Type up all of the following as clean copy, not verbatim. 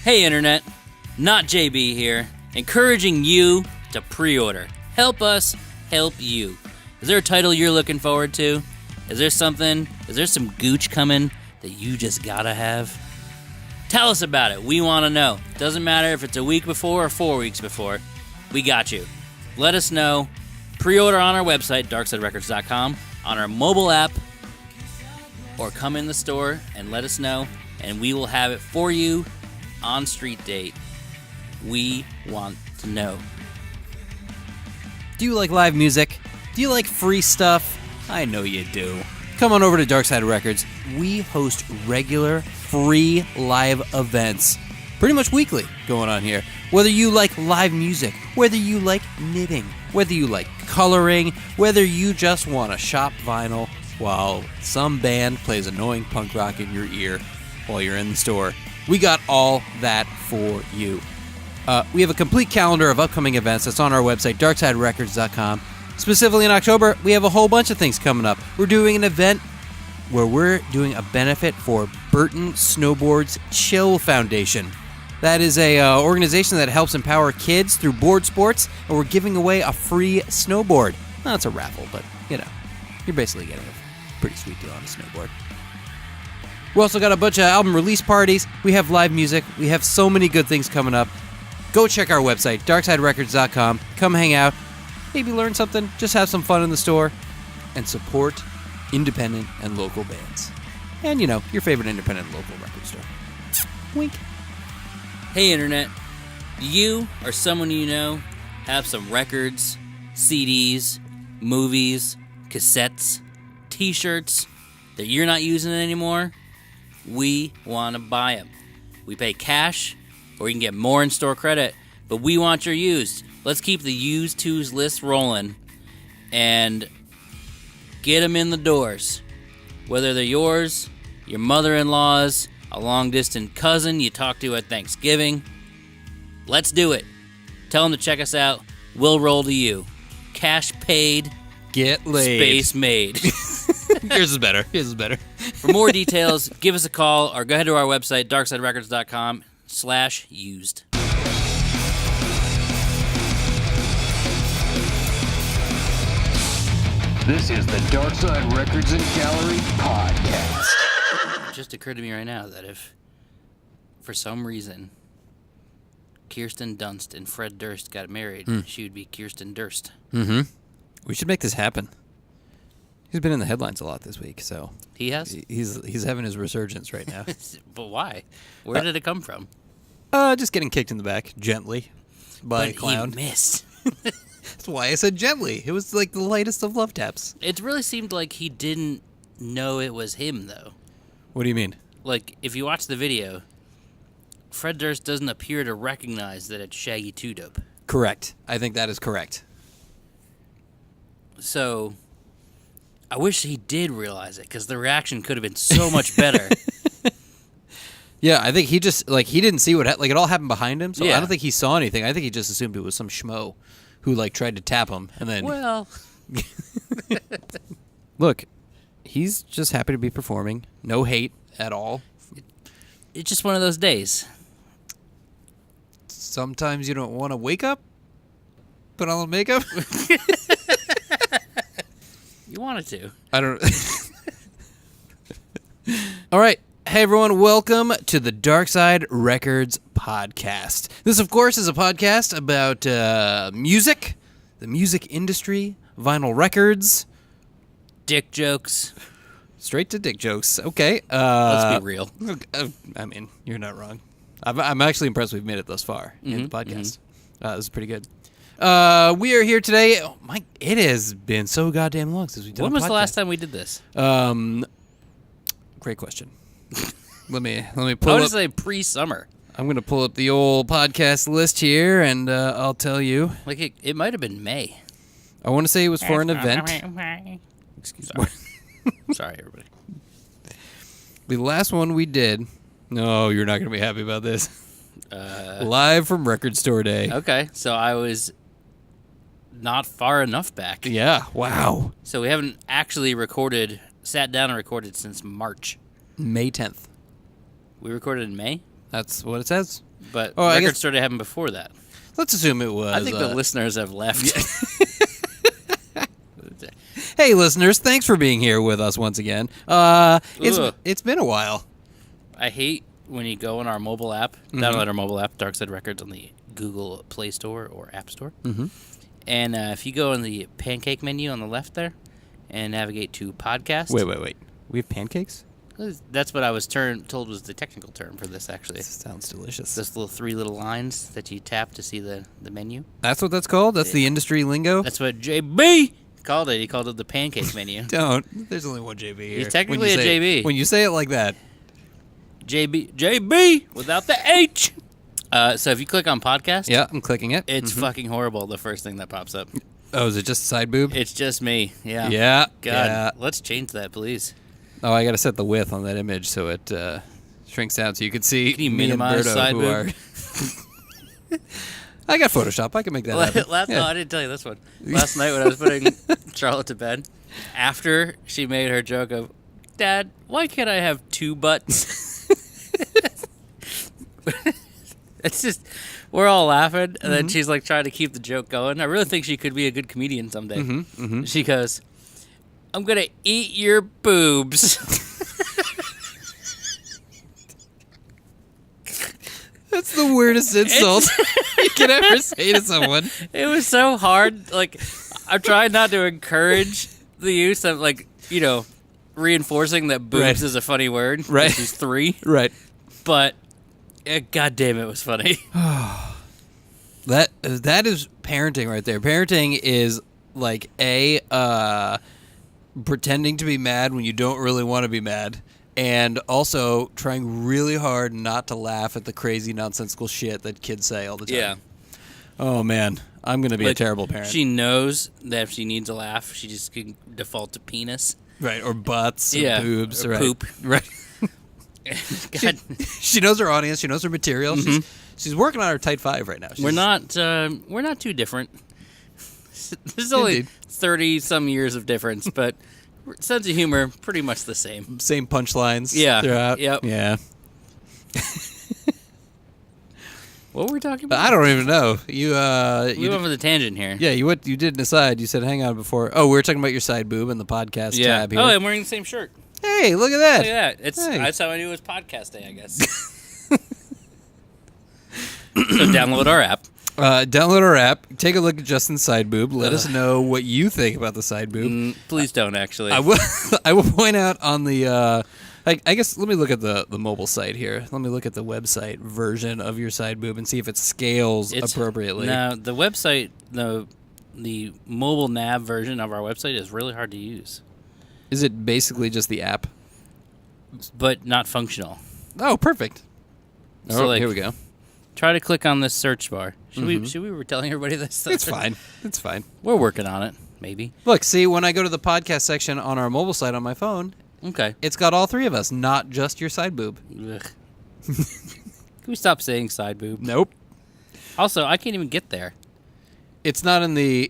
Hey Internet, not JB here, encouraging you to pre-order. Help us help you. Is there a title you're looking forward to? Is there some gooch coming that you just gotta have? Tell us about it. We want to know. Doesn't matter if it's a week before or 4 weeks before. We got you. Let us know. Pre-order on our website, darksiderecords.com, on our mobile app, or come in the store and let us know, and we will have it for you on street date. We want to know. Do you like live music? Do you like free stuff? I know you do. Come on over to Darkside Records. We host regular, free live events. Pretty much weekly going on here. Whether you like live music, whether you like knitting, whether you like coloring, whether you just want to shop vinyl while some band plays annoying punk rock in your ear while you're in the store. We got all that for you. We have a complete calendar of upcoming events that's on our website, darksiderecords.com. Specifically in October, we have a whole bunch of things coming up. We're doing an event where we're doing a benefit for Burton Snowboard's Chill Foundation. That is a organization that helps empower kids through board sports, and we're giving away a free snowboard. Well, it's a raffle, but, you're basically getting a pretty sweet deal on a snowboard. We also got a bunch of album release parties. We have live music. We have so many good things coming up. Go check our website, darksiderecords.com. Come hang out. Maybe learn something. Just have some fun in the store. And support independent and local bands. And, your favorite independent and local record store. Wink. Hey Internet, you or someone you know have some records, CDs, movies, cassettes, t-shirts that you're not using anymore? We want to buy them. We pay cash, or you can get more in-store credit, but we want your used. Let's keep the used twos list rolling and get them in the doors. Whether they're yours, your mother-in-law's, a long-distance cousin you talk to at Thanksgiving. Let's do it. Tell them to check us out. We'll roll to you. Cash paid. Get laid. Space made. Yours is better. For more details, give us a call or go ahead to our website, darksiderecords.com/used. This is the Darkside Records and Gallery podcast. It just occurred to me right now that if, for some reason, Kirsten Dunst and Fred Durst got married, she would be Kirsten Durst. Mm-hmm. We should make this happen. He's been in the headlines a lot this week, so... He has? He's having his resurgence right now. But why? Where did it come from? Just getting kicked in the back, gently, by a clown. He missed. That's why I said gently. It was like the lightest of love taps. It really seemed like he didn't know it was him, though. What do you mean? Like, if you watch the video, Fred Durst doesn't appear to recognize that it's Shaggy 2-Dope. Correct. I think that is correct. So, I wish he did realize it, because the reaction could have been so much better. Yeah, I think he just, he didn't see what, it all happened behind him, so Yeah. I don't think he saw anything. I think he just assumed it was some schmo who, tried to tap him, and then... Well... Look, he's just happy to be performing. No hate at all. It's just one of those days. Sometimes you don't want to wake up, put on makeup. You wanted to. I don't... All right. Hey, everyone. Welcome to the Darkside Records podcast. This, of course, is a podcast about music, the music industry, vinyl records. Dick jokes. Straight to dick jokes. Okay. Let's be real. I mean, you're not wrong. I'm actually impressed we've made it thus far in the podcast. This is pretty good. We are here today. Oh, it has been so goddamn long since we've done a podcast. When was the last time we did this? Great question. let me pull I up. would say pre-summer. I'm going to pull up the old podcast list here, and I'll tell you. Like, it might have been May. I want to say it was for an event. Excuse me. Sorry, everybody. The last one we did. No, you're not going to be happy about this. Live from Record Store Day. Okay, so I was not far enough back. Yeah, wow. So we haven't actually sat down and recorded since March. May 10th. We recorded in May? That's what it says. But Oh, I records guess- started happening before that. Let's assume it was. I think the listeners have left. Hey, listeners, thanks for being here with us once again. It's been a while. I hate when you go on our mobile app, download our mobile app, Darkside Records, on the Google Play Store or App Store. Mm-hmm. And if you go in the pancake menu on the left there and navigate to podcast. Wait. We have pancakes? That's what I was told was the technical term for this, actually. This sounds delicious. Those three little lines that you tap to see the menu. That's what that's called? That's the industry lingo? That's what JB called it. He called it the pancake menu. Don't. There's only one JB here. He's technically a JB. When you say it like that. JB without the H. So if you click on podcast, Yeah, I'm clicking it. it's fucking horrible. The first thing that pops up. Oh, is it just side boob? It's just me. Yeah. Yeah. God, Yeah. let's change that, please. Oh, I got to set the width on that image so it shrinks down so you can see Can you me minimize and Berto, side who boob? are... I got Photoshop. I can make that happen. No, I didn't tell you this one. Last night when I was putting Charlotte to bed, after she made her joke of, Dad, why can't I have two butts? It's just, we're all laughing, and then she's like trying to keep the joke going. I really think she could be a good comedian someday. She goes, I'm going to eat your boobs. That's the weirdest insult you can ever say to someone. It was so hard. Like, I'm trying not to encourage the use of, like, reinforcing that boobs Right. is a funny word. Right. She's 3. Right. But, God damn, it was funny. That is parenting right there. Parenting is like pretending to be mad when you don't really want to be mad, and also trying really hard not to laugh at the crazy nonsensical shit that kids say all the time. Yeah. Oh man, I'm gonna be a terrible parent. She knows that if she needs a laugh, she just can default to penis. Right, or butts, or Yeah, boobs, or right. poop. Right. God, She knows her audience. She knows her material. She's working on her tight 5 right now. we're not too different. There's only Indeed. 30 some years of difference, but sense of humor pretty much the same. Same punchlines. Yeah, throughout. yep. Yeah. What were we talking about? I don't even know. You We went with a tangent here. Yeah, you did an aside. You said, "Hang on," before. Oh, we were talking about your side boob and the podcast Yeah. tab here. Oh, I'm wearing the same shirt. Hey, look at that! Look at that. Hey. That's how I knew it was podcast day, I guess. So download our app. Download our app. Take a look at Justin's side boob. Let us know what you think about the side boob. Please don't, actually. I will. I will point out on the. I guess let me look at the mobile site here. Let me look at the website version of your side boob and see if it scales appropriately. No, the website, the mobile nav version of our website is really hard to use, Is it basically just the app? but not functional. Oh, perfect. So, Oh, like, here we go. Try to click on this search bar. Should we be telling everybody this? It's fine. It's fine. We're working on it, maybe. Look, see, when I go to the podcast section on our mobile site on my phone, Okay. it's got all 3 of us, not just your side boob. Ugh. Can we stop saying side boob? Nope. Also, I can't even get there. It's not in the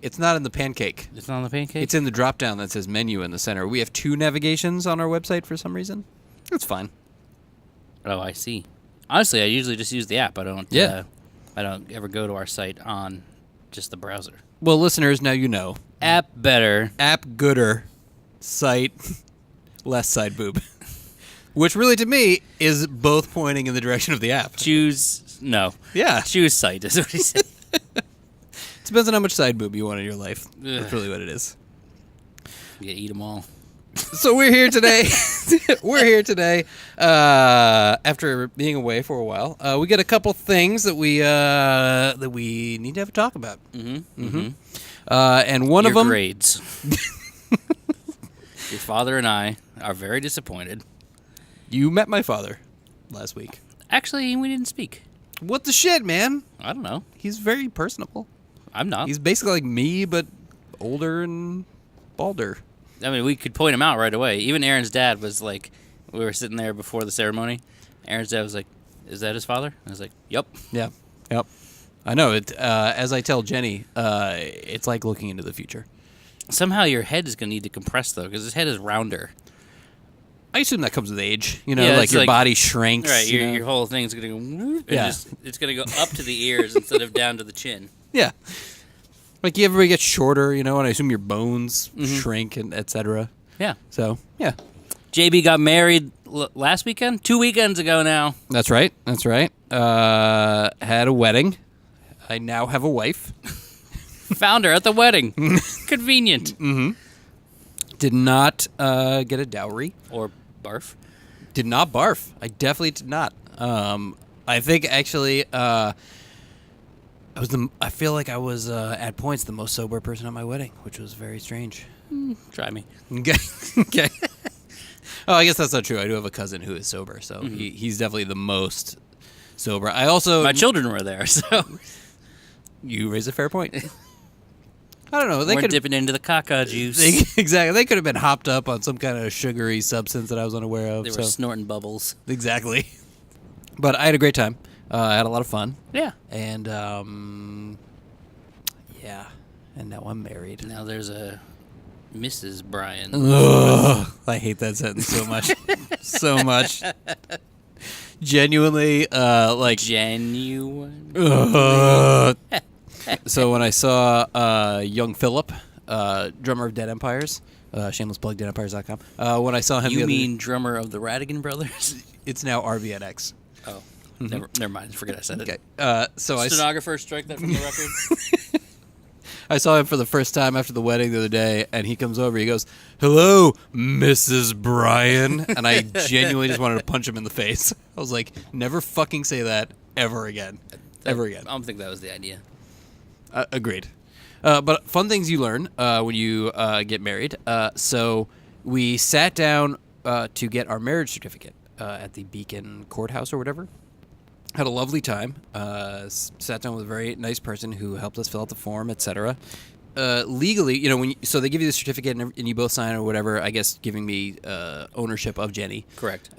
pancake. It's not on the pancake? It's in the drop down that says menu in the center. We have 2 navigations on our website for some reason. It's fine. Oh, I see. Honestly, I usually just use the app. I don't ever go to our site on just the browser. Well, listeners, now you know. App better. App gooder, site, less side boob. Which really, to me, is both pointing in the direction of the app. No. Yeah. Choose site is what he said. It depends on how much side boob you want in your life. Ugh. That's really what it is. You eat them all. So we're here today. After being away for a while. We got a couple things that we need to have a talk about. And one Your of them, grades. Your father and I are very disappointed. you met my father last week. Actually, we didn't speak. What the shit, man? I don't know. He's very personable. I'm not. He's basically like me, but older and balder. I mean, we could point him out right away. Even Aaron's dad was like, we were sitting there before the ceremony. Aaron's dad was like, "Is that his father?" I was like, "Yep." Yeah. Yep. I know it. As I tell Jenny, it's like looking into the future. Somehow your head is going to need to compress, though, because his head is rounder. I assume that comes with age. You know, Yeah, like it's your like- body shrinks. Right, you know? your whole thing's gonna go. Whoop, and Yeah. it's gonna go up to the ears instead of down to the chin. Yeah. Like everybody gets shorter, you know, and I assume your bones shrink and etc. Yeah. So yeah, JB got married last weekend, 2 weekends ago now. that's right. That's right. Had a wedding. I now have a wife. Found her at the wedding. Convenient. Did not get a dowry. Or barf. Did not barf. I definitely did not. I think actually, I feel like I was at points the most sober person at my wedding, which was very strange. Try me. Okay. Okay. Oh, I guess that's not true. I do have a cousin who is sober, so he's definitely the most sober. I also My children were there, so you raise a fair point. I don't know. They we're could dipping into the caca juice. exactly. They could have been hopped up on some kind of sugary substance that I was unaware of. They were so. snorting bubbles. Exactly. But I had a great time. I had a lot of fun. Yeah. And yeah. And now I'm married. Now there's a Mrs. Bryan. Ugh, I hate that sentence so much. So much. Genuinely, like. Genuine. Ugh. So when I saw Young Philip, drummer of Dead Empires, shameless plug, deadempires.com. When I saw him, You mean drummer of the Radigan Brothers? it's now RBNX. Oh, never mind. Forget I said Okay. it. So Stenographer, strike that from the record. I saw him for the first time after the wedding the other day, and he comes over. He goes, "Hello, Mrs. Bryan," and I genuinely just wanted to punch him in the face. I was like, "Never fucking say that ever again, ever again." I don't think that was the idea. Agreed. But fun things you learn when you get married. So we sat down to get our marriage certificate at the Beacon Courthouse or whatever. Had a lovely time. Sat down with a very nice person who helped us fill out the form, etc. Legally, you know, so they give you the certificate and you both sign or whatever. I guess giving me ownership of Jenny. Correct.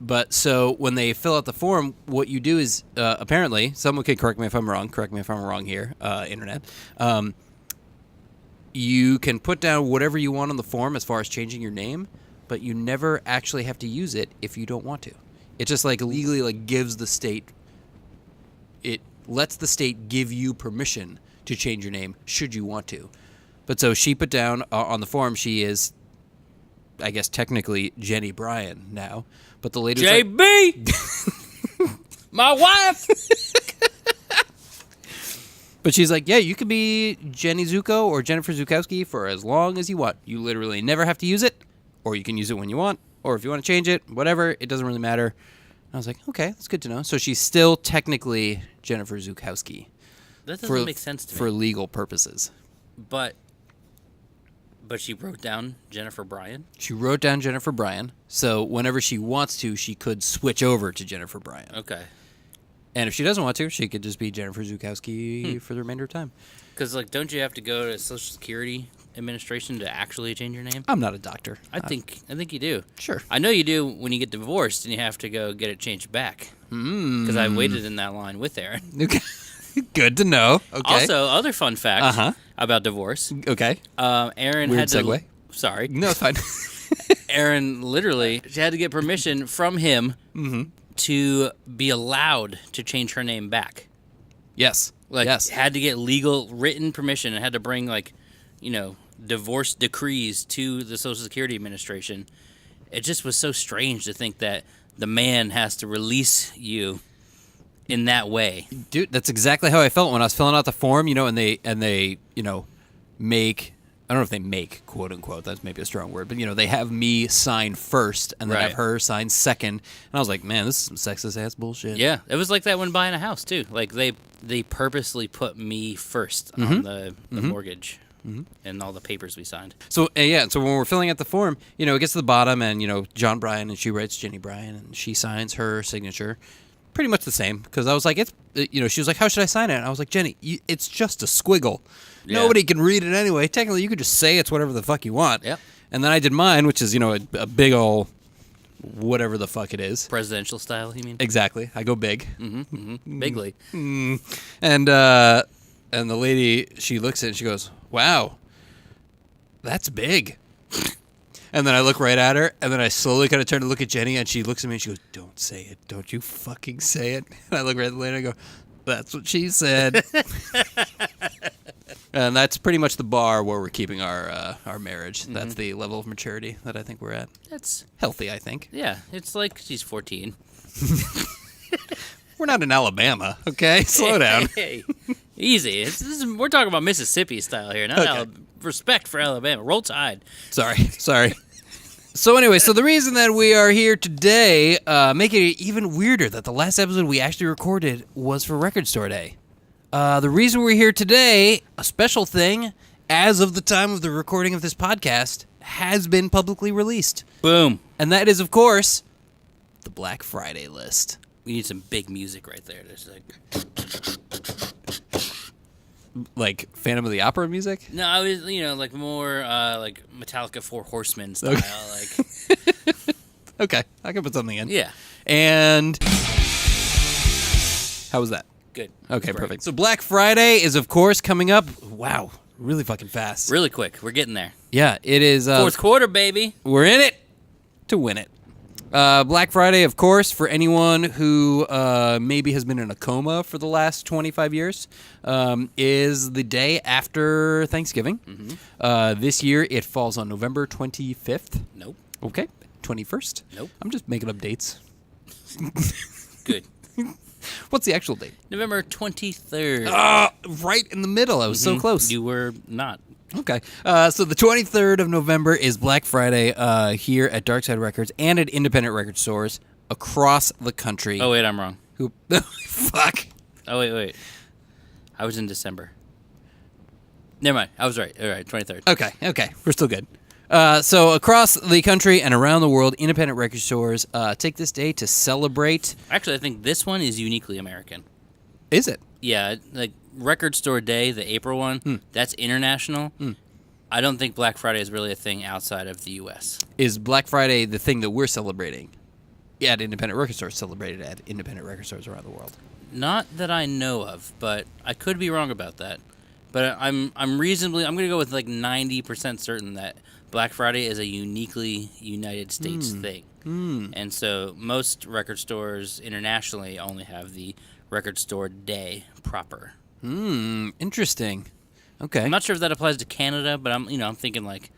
But so when they fill out the form, what you do is apparently, someone can correct me if I'm wrong. Correct me if I'm wrong here, internet. You can put down whatever you want on the form as far as changing your name, but you never actually have to use it if you don't want to. It just like legally like gives the state. It lets the state give you permission to change your name should you want to. But so she put down on the form she is, I guess technically Jenny Bryan now. But the lady was like, JB, my wife. but she's like, yeah, you could be Jenny Zuko or Jennifer Zukowski for as long as you want. You literally never have to use it, or you can use it when you want, or if you want to change it, whatever. It doesn't really matter. And I was like, okay, that's good to know. So she's still technically Jennifer Zukowski. That doesn't make sense to me. For legal purposes. But she wrote down Jennifer Bryan. She wrote down Jennifer Bryan, so whenever she wants to, she could switch over to Jennifer Bryan. Okay. And if she doesn't want to, she could just be Jennifer Zukowski for the remainder of time. Because like, don't you have to go to Social Security Administration to actually change your name? I'm not a doctor. I think you do. Sure. I know you do when you get divorced and you have to go get it changed back. Because I waited in that line with Aaron. Okay. Good to know. Okay. Also, other fun fact about divorce. Okay. Aaron Weird had to. segue. Sorry. No, it's fine. Aaron literally, she had to get permission from him to be allowed to change her name back. Yes. Like, yes. had to get legal written permission and had to bring, like, you know, divorce decrees to the Social Security Administration. It just was so strange to think that the man has to release you in that way. Dude, that's exactly how I felt when I was filling out the form, you know, and they, you know, make, I don't know if they make, quote unquote, that's maybe a strong word, but, you know, they have me sign first and then Right. have her sign second. And I was like, man, this is some sexist ass bullshit. Yeah, it was like that when buying a house, too. Like, they purposely put me first on the mortgage and all the papers we signed. So, yeah, so when we're filling out the form, you know, it gets to the bottom and, you know, John Bryan, and she writes Jenny Bryan, and she signs her signature. Pretty much the same, because I was like, you know, she was like, how should I sign it? And I was like, Jenny, it's just a squiggle. Yeah. Nobody can read it anyway. Technically, you could just say it's whatever the fuck you want. Yep. And then I did mine, which is, you know, a big ol' whatever the fuck it is. Presidential style, you mean? Exactly. I go big. Bigly. And the lady, she looks at it and she goes, wow, that's big. And then I look right at her, and then I slowly kind of turn to look at Jenny, and she looks at me and she goes, "Don't say it. Don't you fucking say it." And I look right at the lady and I go, "That's what she said." And that's pretty much the bar where we're keeping our marriage. Mm-hmm. That's the level of maturity that I think we're at. That's healthy, I think. Yeah, it's like she's 14. We're not in Alabama, okay? Slow down. Hey, easy. We're talking about Mississippi style here, not Okay. respect for Alabama. Roll Tide. Sorry. So anyway, the reason that we are here today, making it even weirder that the last episode we actually recorded was for Record Store Day. The reason we're here today, a special thing, as of the time of the recording of this podcast, has been publicly released. Boom. And that is, of course, the Black Friday list. We need some big music right there. There's Like Phantom of the Opera music? No, I was, like more like Metallica Four Horsemen style. Okay. Like, Okay, I can put something in. yeah, And how was that? good. Okay, Great. perfect. So Black Friday is, of course, coming up. Wow, really fucking fast. Really quick. We're getting there. Yeah, it is. Fourth quarter, baby. We're in it to win it. Black Friday, of course, for anyone who maybe has been in a coma for the last 25 years, is the day after Thanksgiving. Mm-hmm. This year, it falls on November 25th. Nope. Okay, 21st. Nope. I'm just making up dates. Good. What's the actual date? November 23rd. Right in the middle. I was so close. You were not. Okay. So the 23rd of November is Black Friday here at Darkside Records and at independent record stores across the country. Oh, wait, I'm wrong. Fuck. Oh, wait. I was in December. Never mind. I was right. All right, 23rd. Okay. We're still good. So across the country and around the world, independent record stores take this day to celebrate. Actually, I think this one is uniquely American. Is it? Yeah, like Record Store Day, the April one, that's international. I don't think Black Friday is really a thing outside of the U.S. Is Black Friday the thing that we're celebrating at independent record stores, celebrated at independent record stores around the world? Not that I know of, but I could be wrong about that. But I'm going to go with like 90% certain that Black Friday is a uniquely United States thing. And so most record stores internationally only have the Record Store Day proper. Interesting. Okay. I'm not sure if that applies to Canada, but I'm thinking like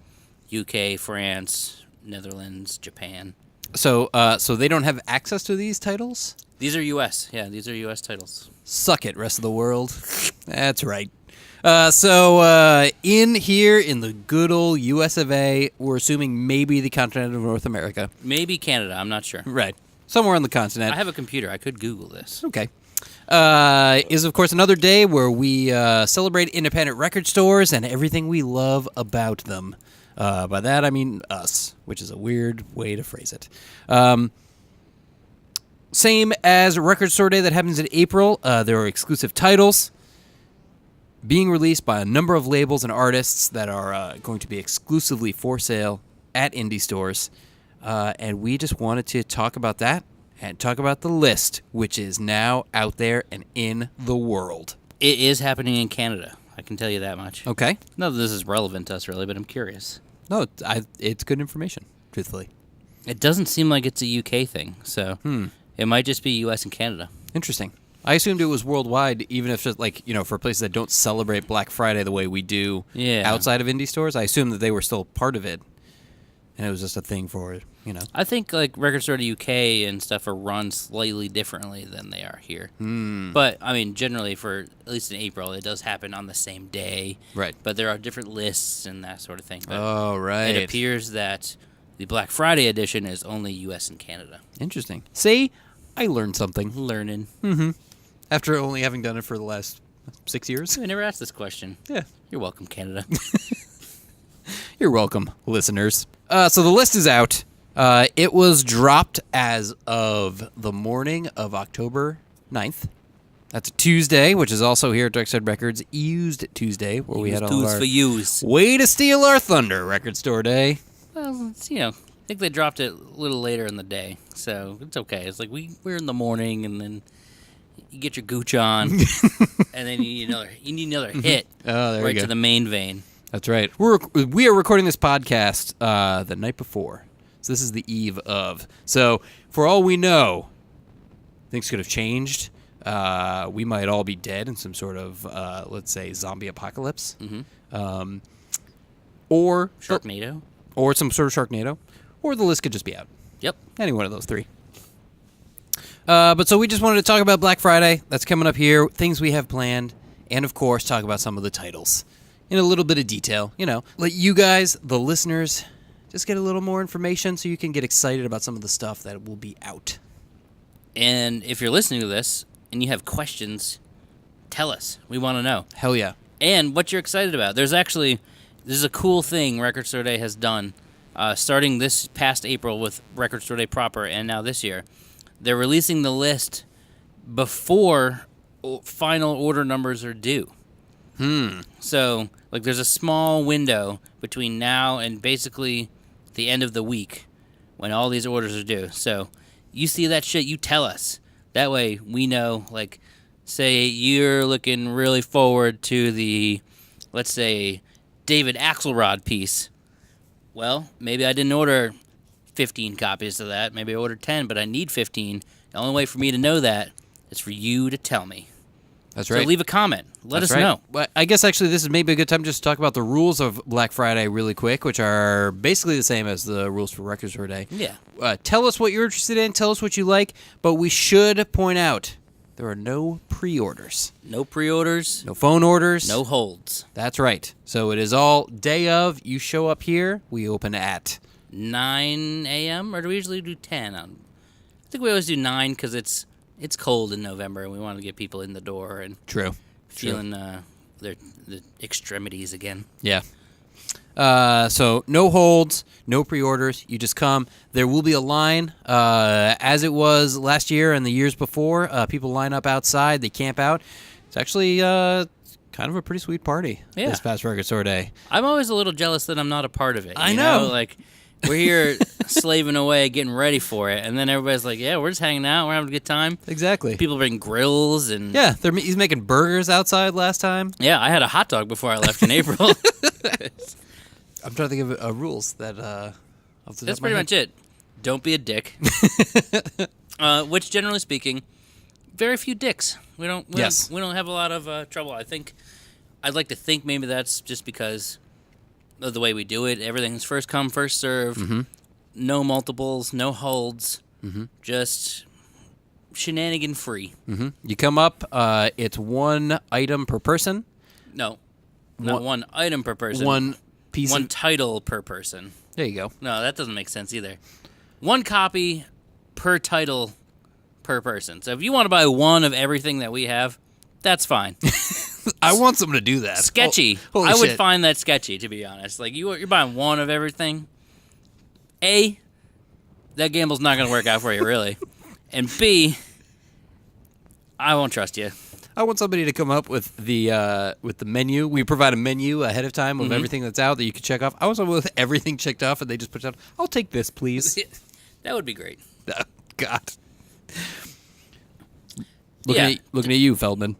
UK, France, Netherlands, Japan. So they don't have access to these titles? These are US. Yeah, these are US titles. Suck it, rest of the world. That's right. So in here in the good old US of A, we're assuming maybe the continent of North America. Maybe Canada, I'm not sure. Right. Somewhere on the continent. I have a computer. I could Google this. Okay. Is, of course, another day where we celebrate independent record stores and everything we love about them. By that, I mean us, which is a weird way to phrase it. Same as Record Store Day that happens in April, there are exclusive titles being released by a number of labels and artists that are going to be exclusively for sale at indie stores. And we just wanted to talk about that and talk about the list, which is now out there and in the world. It is happening in Canada. I can tell you that much. Okay. Not that this is relevant to us, really, but I'm curious. No, it's good information, truthfully. It doesn't seem like it's a UK thing, so it might just be US and Canada. Interesting. I assumed it was worldwide, even if just for places that don't celebrate Black Friday the way we do outside of indie stores. I assumed that they were still part of it, and it was just a thing for. I think like Record Store UK and stuff are run slightly differently than they are here. But I mean, generally for at least in April, it does happen on the same day. Right. But there are different lists and that sort of thing. But oh, right. It appears that the Black Friday edition is only US and Canada. Interesting. See, I learned something. Learning. After only having done it for the last 6 years. I never asked this question. Yeah. You're welcome, Canada. You're welcome, listeners. So the list is out. It was dropped as of the morning of October 9th. That's a Tuesday, which is also here at Darkside Records, Used Tuesday, where we had all of our for use. Way to Steal Our Thunder Record Store Day. Well, it's, I think they dropped it a little later in the day, so it's okay. It's like we're in the morning, and then you get your gooch on, and then you need another hit Oh, there right you go. to the main vein. That's right. We are recording this podcast the night before. So this is the eve of. So for all we know, things could have changed. We might all be dead in some sort of, let's say, zombie apocalypse. Mm-hmm. Or Sharknado. Or some sort of Sharknado. Or the list could just be out. Yep. Any one of those three. But so we just wanted to talk about Black Friday. That's coming up here. Things we have planned. And, of course, talk about some of the titles in a little bit of detail. You know, let you guys, the listeners, just get a little more information so you can get excited about some of the stuff that will be out. And if you're listening to this and you have questions, tell us. We want to know. Hell yeah. And what you're excited about. There's a cool thing Record Store Day has done, starting this past April with Record Store Day proper, and now this year. They're releasing the list before final order numbers are due. So, like, there's a small window between now and basically the end of the week when all these orders are due. So, you see that shit, you tell us. That way we know, like, say you're looking really forward to the, let's say, David Axelrod piece. Well, maybe I didn't order 15 copies of that. Maybe I ordered 10, but I need 15. The only way for me to know that is for you to tell me. That's right. So leave a comment. Let us right. know. Well, I guess actually this is maybe a good time just to talk about the rules of Black Friday really quick, which are basically the same as the rules for Record Store Day. Yeah. Tell us what you're interested in. Tell us what you like. But we should point out there are no pre-orders. No pre-orders. No phone orders. No holds. That's right. So it is all day of. You show up here. We open at 9 a.m. Or do we usually do 10? I think we always do 9 because it's cold in November and we want to get people in the door and True. feeling the extremities again. Yeah. So no holds, no pre-orders. You just come. There will be a line, as it was last year and the years before. People line up outside. They camp out. It's actually kind of a pretty sweet party this past Record Store Day. I'm always a little jealous that I'm not a part of it. I know. Like, we're here slaving away, getting ready for it, and then everybody's like, yeah, we're just hanging out. We're having a good time. Exactly. People bring grills and... Yeah, he's making burgers outside last time. Yeah, I had a hot dog before I left in April. I'm trying to think of rules that... That's pretty much it. Don't be a dick. Which, generally speaking, very few dicks. We don't have a lot of trouble. I'd like to think maybe that's just because of the way we do it. Everything's first come, first serve. Mm-hmm. No multiples, no holds. Mm-hmm. Just shenanigan free. Mm-hmm. You come up. It's one item per person. No, not one item per person. One piece. One title per person. There you go. No, that doesn't make sense either. One copy per title per person. So if you want to buy one of everything that we have, that's fine. I want someone to do that. Sketchy. Holy I would shit. find that sketchy, to be honest. Like, you're buying one of everything. A, that gamble's not going to work out for you, really. And B, I won't trust you. I want somebody to come up with the menu. We provide a menu ahead of time of everything that's out that you can check off. I want someone with everything checked off, and they just put it out. I'll take this, please. That would be great. Oh, God. Looking at you, Feldman.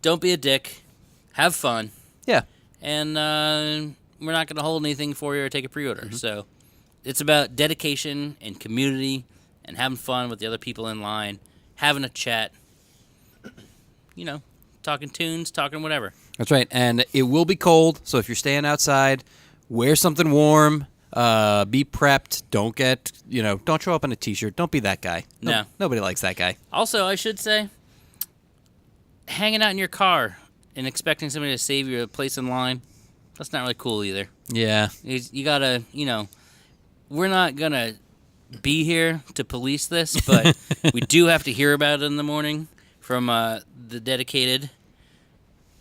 Don't be a dick. Have fun. Yeah. And we're not going to hold anything for you or take a pre-order. Mm-hmm. So it's about dedication and community and having fun with the other people in line, having a chat, talking tunes, talking whatever. That's right. And it will be cold, so if you're staying outside, wear something warm. Be prepped. Don't show up in a t-shirt. Don't be that guy. No. Nobody likes that guy. Also, I should say, hanging out in your car and expecting somebody to save you a place in line, that's not really cool either. Yeah. You gotta, we're not gonna be here to police this, but we do have to hear about it in the morning from the dedicated.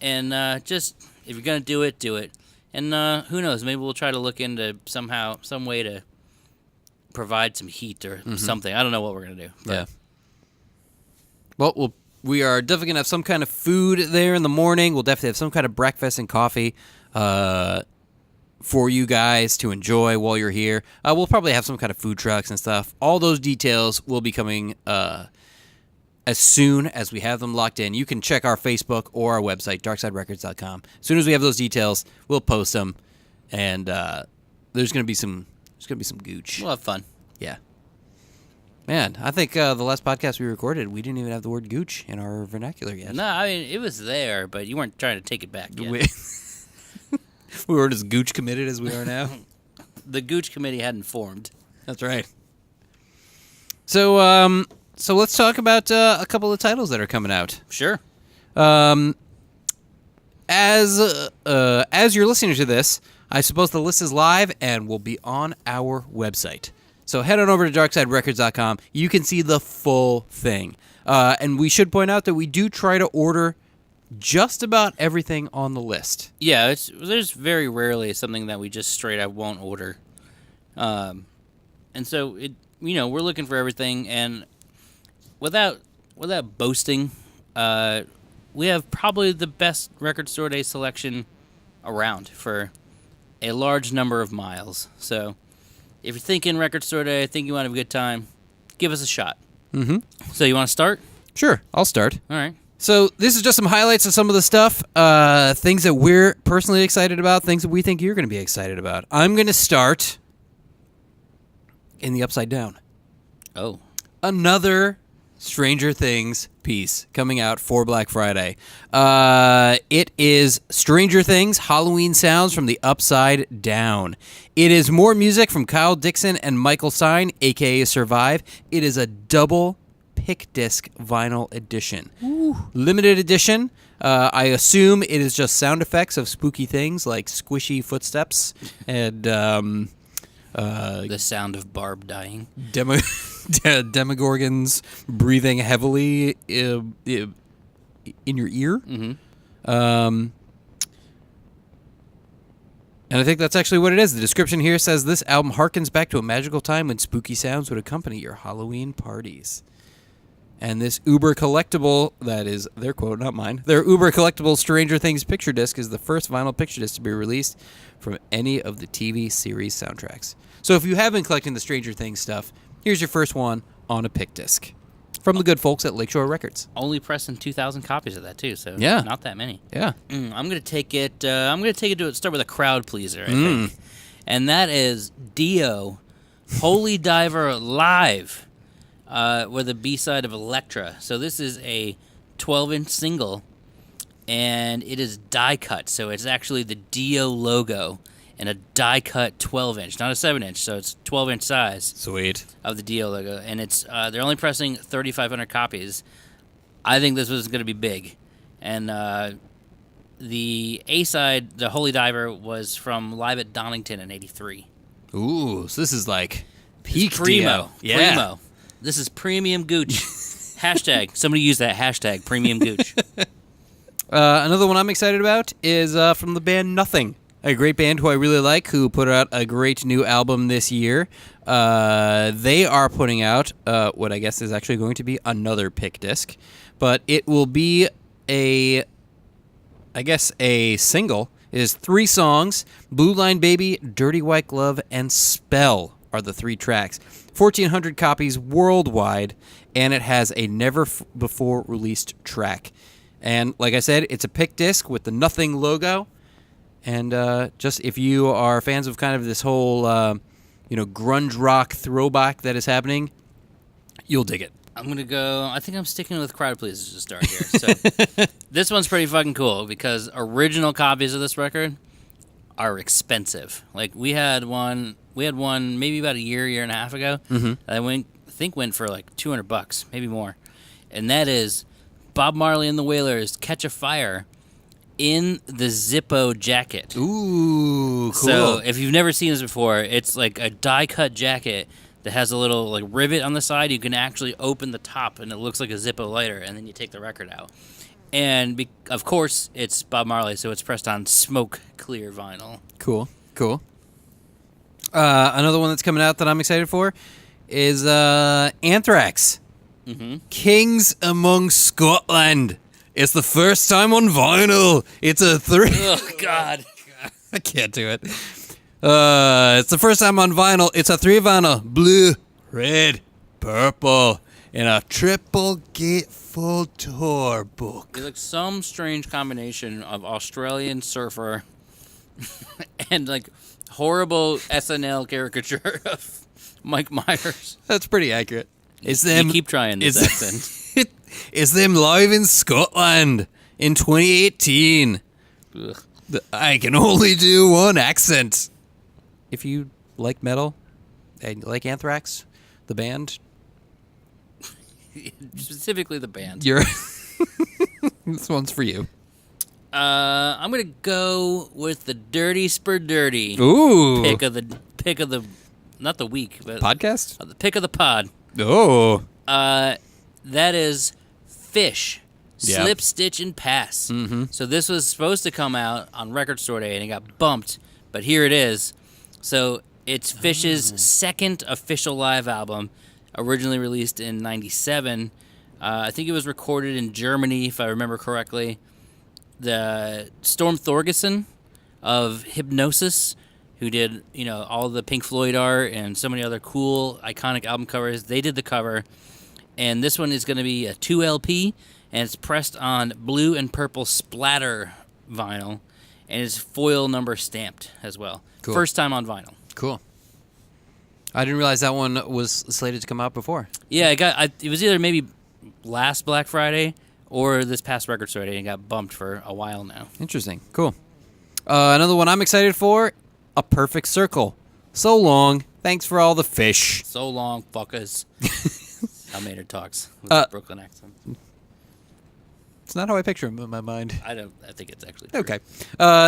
And just, if you're gonna do it, do it. And who knows, maybe we'll try to look into some way to provide some heat or something. I don't know what we're going to do. But. Yeah. Well, we are definitely going to have some kind of food there in the morning. We'll definitely have some kind of breakfast and coffee for you guys to enjoy while you're here. We'll probably have some kind of food trucks and stuff. All those details will be coming as soon as we have them locked in. You can check our Facebook or our website, darksiderecords.com. As soon as we have those details, we'll post them, and there's gonna be some gooch. We'll have fun. Yeah. Man, I think the last podcast we recorded, we didn't even have the word gooch in our vernacular yet. No, I mean, it was there, but you weren't trying to take it back yet. We weren't as gooch committed as we are now. The Gooch Committee hadn't formed. That's right. So let's talk about a couple of titles that are coming out. Sure. As you're listening to this, I suppose the list is live and will be on our website. So head on over to darksiderecords.com. You can see the full thing. And we should point out that we do try to order just about everything on the list. Yeah, there's very rarely something that we just straight up won't order. And so we're looking for everything, and without boasting, we have probably the best Record Store Day selection around for a large number of miles. So if you're thinking Record Store Day, think you want to have a good time, give us a shot. Mm-hmm. So you want to start? Sure, I'll start. All right. So this is just some highlights of some of the stuff, things that we're personally excited about, things that we think you're going to be excited about. I'm going to start in the Upside Down. Oh. Another Stranger Things piece coming out for Black Friday. It is Stranger Things Halloween Sounds from the Upside Down. It is more music from Kyle Dixon and Michael Stein, a.k.a. Survive. It is a double pick disc vinyl edition. Ooh. Limited edition. I assume it is just sound effects of spooky things like squishy footsteps and the sound of Barb dying. Demogorgons breathing heavily in your ear. Mm-hmm. And I think that's actually what it is. The description here says this album harkens back to a magical time when spooky sounds would accompany your Halloween parties. And this uber collectible, that is their quote, not mine, their uber collectible Stranger Things picture disc is the first vinyl picture disc to be released from any of the TV series soundtracks. So if you have been collecting the Stranger Things stuff, here's your first one on a pick disc from the good folks at Lakeshore Records. Only pressing 2,000 copies of that too, so yeah, not that many. Yeah, I'm gonna take it. To start with a crowd pleaser, I think, and that is Dio, Holy Diver Live. With a B-side of Elektra. So this is a 12-inch single, and it is die-cut. So it's actually the Dio logo and a die-cut 12-inch, not a 7-inch. So it's 12-inch size. Sweet. Of the Dio logo. And it's they're only pressing 3,500 copies. I think this was going to be big. And the A-side, the Holy Diver, was from Live at Donington in '83. Ooh, so this is like peak primo. Dio. Yeah. Primo. This is premium gooch. Hashtag. Somebody use that hashtag, premium gooch. Another one I'm excited about is from the band Nothing, a great band who I really like, who put out a great new album this year. They are putting out what I guess is actually going to be another pick disc, but it will be a single. It is 3 songs. Blue Line Baby, Dirty White Glove, and Spell are the 3 tracks. 1,400 copies worldwide, and it has a never-before-released track. And like I said, it's a pick disc with the Nothing logo. And just if you are fans of kind of this whole, grunge rock throwback that is happening, you'll dig it. I'm going to go, I think I'm sticking with crowd pleasers to start here. So this one's pretty fucking cool because original copies of this record are expensive. Like we had one maybe about a year and a half ago. Mm-hmm. I think went for like $200, maybe more. And that is Bob Marley and the Wailers Catch a Fire in the Zippo jacket. Ooh, cool. So if you've never seen this before, it's like a die-cut jacket that has a little like rivet on the side. You can actually open the top and it looks like a Zippo lighter, and then you take the record out. And of course, it's Bob Marley, so it's pressed on smoke clear vinyl. Cool. Another one that's coming out that I'm excited for is Anthrax. Mm-hmm. Kings Among Scotland. It's the first time on vinyl. It's a 3. Oh, God. I can't do it. It's the first time on vinyl. It's a 3 vinyl. Blue, red, purple. in a triple gatefold tour book. He's like some strange combination of Australian surfer and like horrible SNL caricature of Mike Myers. That's pretty accurate. Is You keep trying this accent. Is them live in Scotland in 2018? Ugh. I can only do one accent. If you like metal and like Anthrax, the band, Specifically the band. you're this one's for you. I'm gonna go with the Dirty Spur Dirty Ooh, pick of the not the week, but podcast. the pick of the pod. Oh, That is Fish. Yeah. Slip, Stitch, and Pass. Mm-hmm. So this was supposed to come out on Record Store Day, and it got bumped, but here it is. So it's Fish's second official live album, originally released in '97. I think it was recorded in Germany, if I remember correctly. The Storm Thorgerson of Hypnosis, who did all the Pink Floyd art and so many other cool, iconic album covers, they did the cover. And this one is going to be a 2 LP, and it's pressed on blue and purple splatter vinyl, and it's foil number stamped as well. Cool. First time on vinyl. cool. I didn't realize that one was slated to come out before. Yeah, it was either maybe last Black Friday or this past Record Store Day, and got bumped for a while now. Interesting. Cool. Another one I'm excited for, A Perfect Circle. So long. Thanks for all the fish. So long, fuckers. How Maynard talks with a Brooklyn accent. It's not how I picture him in my mind. I think it's actually true. Okay.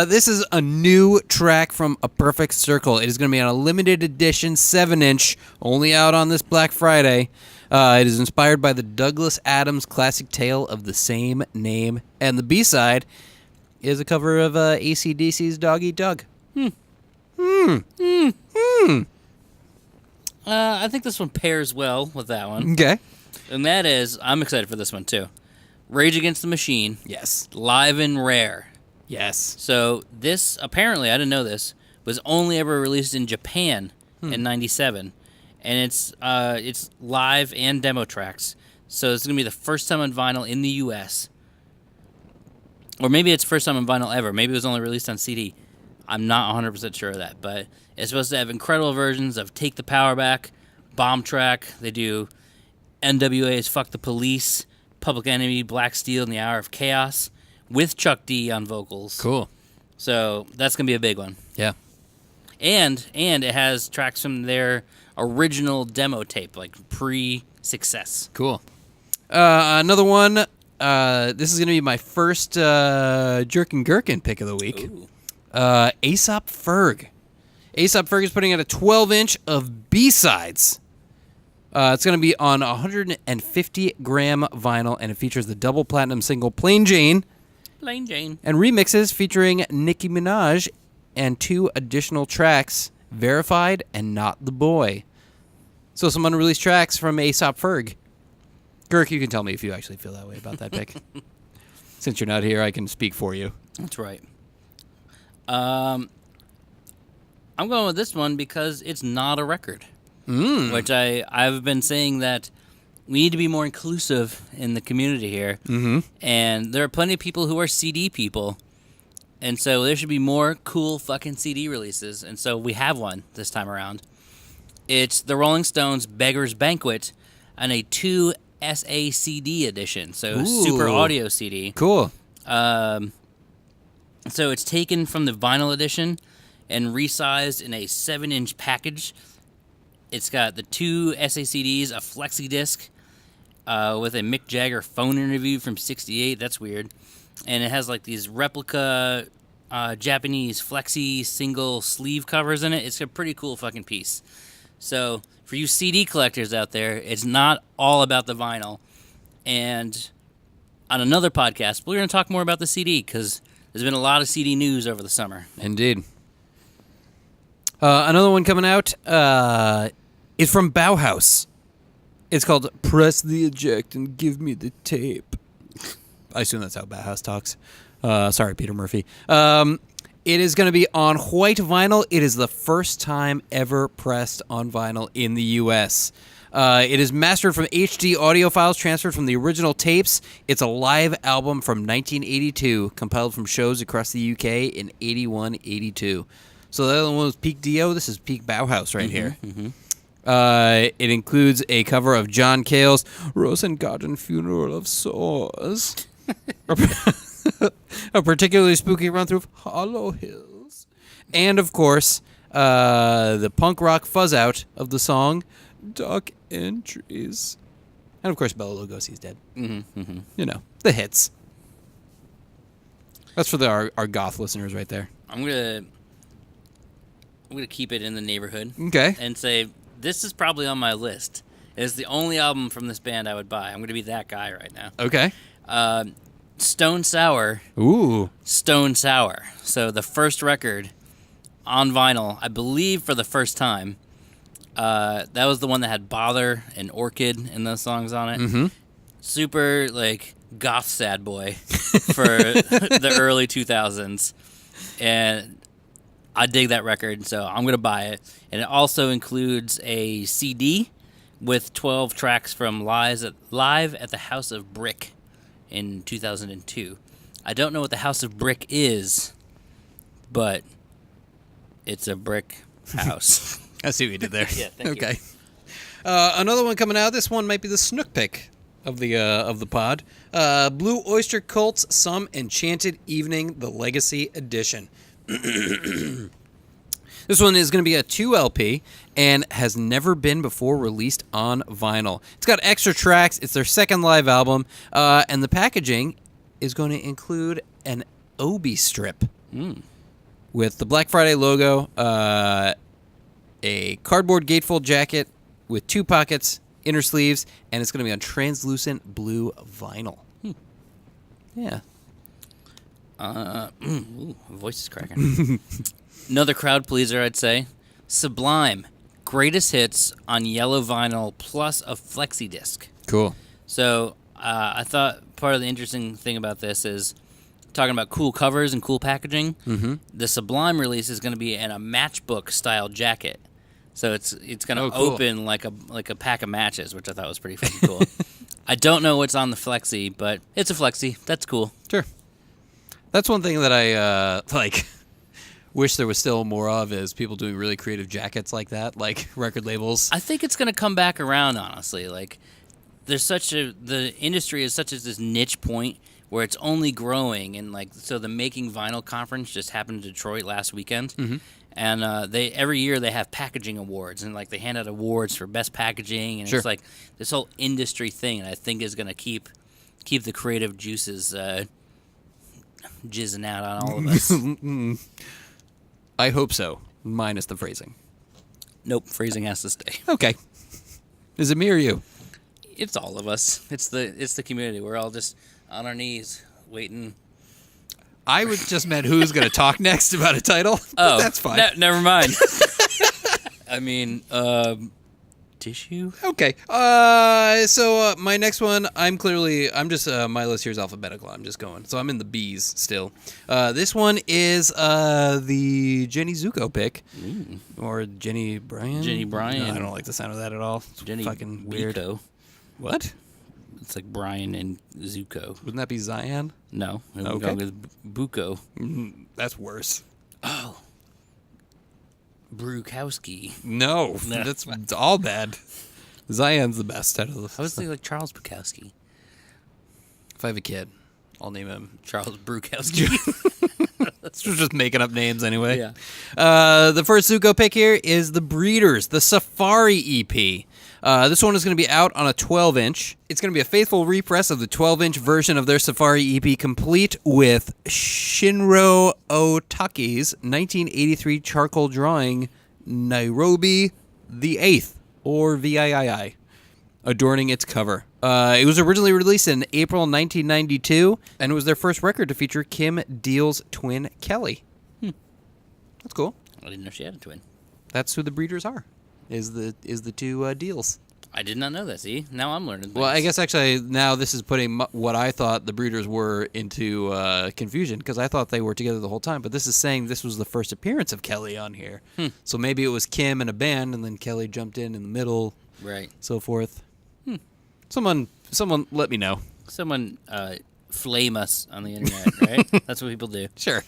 This is a new track from A Perfect Circle. It is going to be on a limited edition 7-inch, only out on this Black Friday. It is inspired by the Douglas Adams classic tale of the same name. And the B-side is a cover of AC/DC's Dog Eat Dog. I think this one pairs well with that one. Okay. And that is, I'm excited for this one too. Rage Against the Machine, Yes. live and rare. Yes. So this, apparently, I didn't know this, was only ever released in Japan in '97, and it's live and demo tracks. So it's gonna be the first time on vinyl in the U.S. Or maybe it's first time on vinyl ever. Maybe it was only released on CD. I'm not 100% sure of that, but it's supposed to have incredible versions of Take the Power Back, Bomb Track. They do NWA's Fuck the Police, Public Enemy, Black Steel, and The Hour of Chaos, with Chuck D on vocals. Cool. So that's going to be a big one. Yeah. And it has tracks from their original demo tape, like pre-Success. Cool. Another one. This is going to be my first Jerkin Gherkin pick of the week. Ooh. Aesop Ferg. Aesop Ferg is putting out a 12-inch of B-sides. It's going to be on 150-gram vinyl, and it features the double platinum single Plain Jane Plain Jane. and remixes featuring Nicki Minaj and 2 additional tracks, Verified and Not the Boy. So some unreleased tracks from Aesop Ferg. Girk, you can tell me if you actually feel that way about that pick. Since you're not here, I can speak for you. That's right. I'm going with this one because it's not a record. Which I've been saying that we need to be more inclusive in the community here. Mm-hmm. And there are plenty of people who are CD people. And so there should be more cool fucking CD releases. And so we have one this time around. It's the Rolling Stones' Beggar's Banquet and a 2 SACD edition. So Ooh. Super Audio CD. Cool. So it's taken from the vinyl edition and resized in a 7-inch package. It's got the 2 SACDs, a flexi disc with a Mick Jagger phone interview from '68. That's weird. And it has like these replica Japanese flexi single sleeve covers in it. It's a pretty cool fucking piece. So for you CD collectors out there, it's not all about the vinyl. And on another podcast, we're going to talk more about the CD because there's been a lot of CD news over the summer. Indeed. Another one coming out is from Bauhaus. It's called Press the Eject and Give Me the Tape. I assume that's how Bauhaus talks. Sorry, Peter Murphy. It is going to be on white vinyl. It is the first time ever pressed on vinyl in the U.S. It is mastered from HD audio files transferred from the original tapes. It's a live album from 1982, compiled from shows across the UK in 81, 82. So the other one was peak Dio. This is peak Bauhaus right here. It includes a cover of John Cale's Rosengarten Funeral of Swords. A particularly spooky run through of Hollow Hills. And, of course, the punk rock fuzz out of the song Dark Entries. And, of course, Bela Lugosi's dead. You know, the hits. That's for our goth listeners right there. I'm gonna keep it in the neighborhood. Okay. And say this is probably on my list. It's the only album from this band I would buy. I'm gonna be that guy right now. Okay. Stone Sour. Ooh. Stone Sour. So the first record on vinyl, I believe for the first time. That was the one that had Bother and Orchid and those songs on it. Mm-hmm. Super, like, goth sad boy for the early 2000s. And I dig that record, so I'm going to buy it. And it also includes a CD with 12 tracks from Live at the House of Brick in 2002. I don't know what the House of Brick is, but it's a brick house. I see what you did there. Yeah, thank you. Okay. Another one coming out. This one might be the snook pick of the pod. Blue Oyster Cult's Some Enchanted Evening, the Legacy Edition. This one is going to be a 2 LP and has never been before released on vinyl. It's got extra tracks. It's their second live album, and the packaging is going to include an Obi strip with the Black Friday logo, a cardboard gatefold jacket with 2 pockets, inner sleeves, and it's going to be on translucent blue vinyl. Yeah. Ooh, my voice is cracking. Another crowd pleaser, I'd say. Sublime. Greatest hits on yellow vinyl plus a flexi disc. Cool. So I thought part of the interesting thing about this is talking about cool covers and cool packaging. Mm-hmm. The Sublime release is going to be in a matchbook style jacket. So it's going to open like a pack of matches, which I thought was pretty fucking cool. I don't know what's on the flexi, but it's a flexi. That's cool. Sure. That's one thing that I wish there was still more of, is people doing really creative jackets like that, like record labels. I think it's going to come back around, honestly. Like, the industry is such as this niche point where it's only growing, and like, so the Making Vinyl conference just happened in Detroit last weekend, and they every year they have packaging awards, and like they hand out awards for best packaging, and it's like this whole industry thing, and I think is going to keep the creative juices jizzing out on all of us. I hope so, minus the phrasing. Nope, phrasing has to stay. Okay. Is it me or you? It's all of us. It's the community. We're all just on our knees waiting. I would just meant who's going to talk next about a title. But that's fine. Never mind. I mean, tissue? Okay. So my next one, I'm just, my list here is alphabetical. I'm just going. So I'm in the B's still. This one is the Jenny Zuko pick. Or Jenny Bryan. Jenny Bryan. No, I don't like the sound of that at all. It's Jenny fucking weird. Buko. What? It's like Brian and Zuko. Wouldn't that be Zion? No. It would Okay. go with Buko. That's worse. Oh. Brukowski. No, that's it's all bad. Zion's the best out of the. I was thinking like Charles Bukowski. If I have a kid, I'll name him Charles Brukowski. That's just making up names anyway. Yeah. The first Zuko pick here is The Breeders, the Safari EP. This one is going to be out on a 12-inch. It's going to be a faithful repress of the 12-inch version of their Safari EP, complete with Shinro Otaki's 1983 charcoal drawing, Nairobi the 8th, or VIII, adorning its cover. It was originally released in April 1992, and it was their first record to feature Kim Deal's twin, Kelly. That's cool. I didn't know she had a twin. That's who the Breeders are, is the two Deals. I did not know that. See, now I'm learning things. Well, I guess actually now this is putting what I thought the Breeders were into confusion, because I thought they were together the whole time, but this is saying this was the first appearance of Kelly on here. So maybe it was Kim and a band, and then Kelly jumped in the middle. Right. so forth. Someone let me know. Someone flame us on the internet, right? That's what people do. Sure.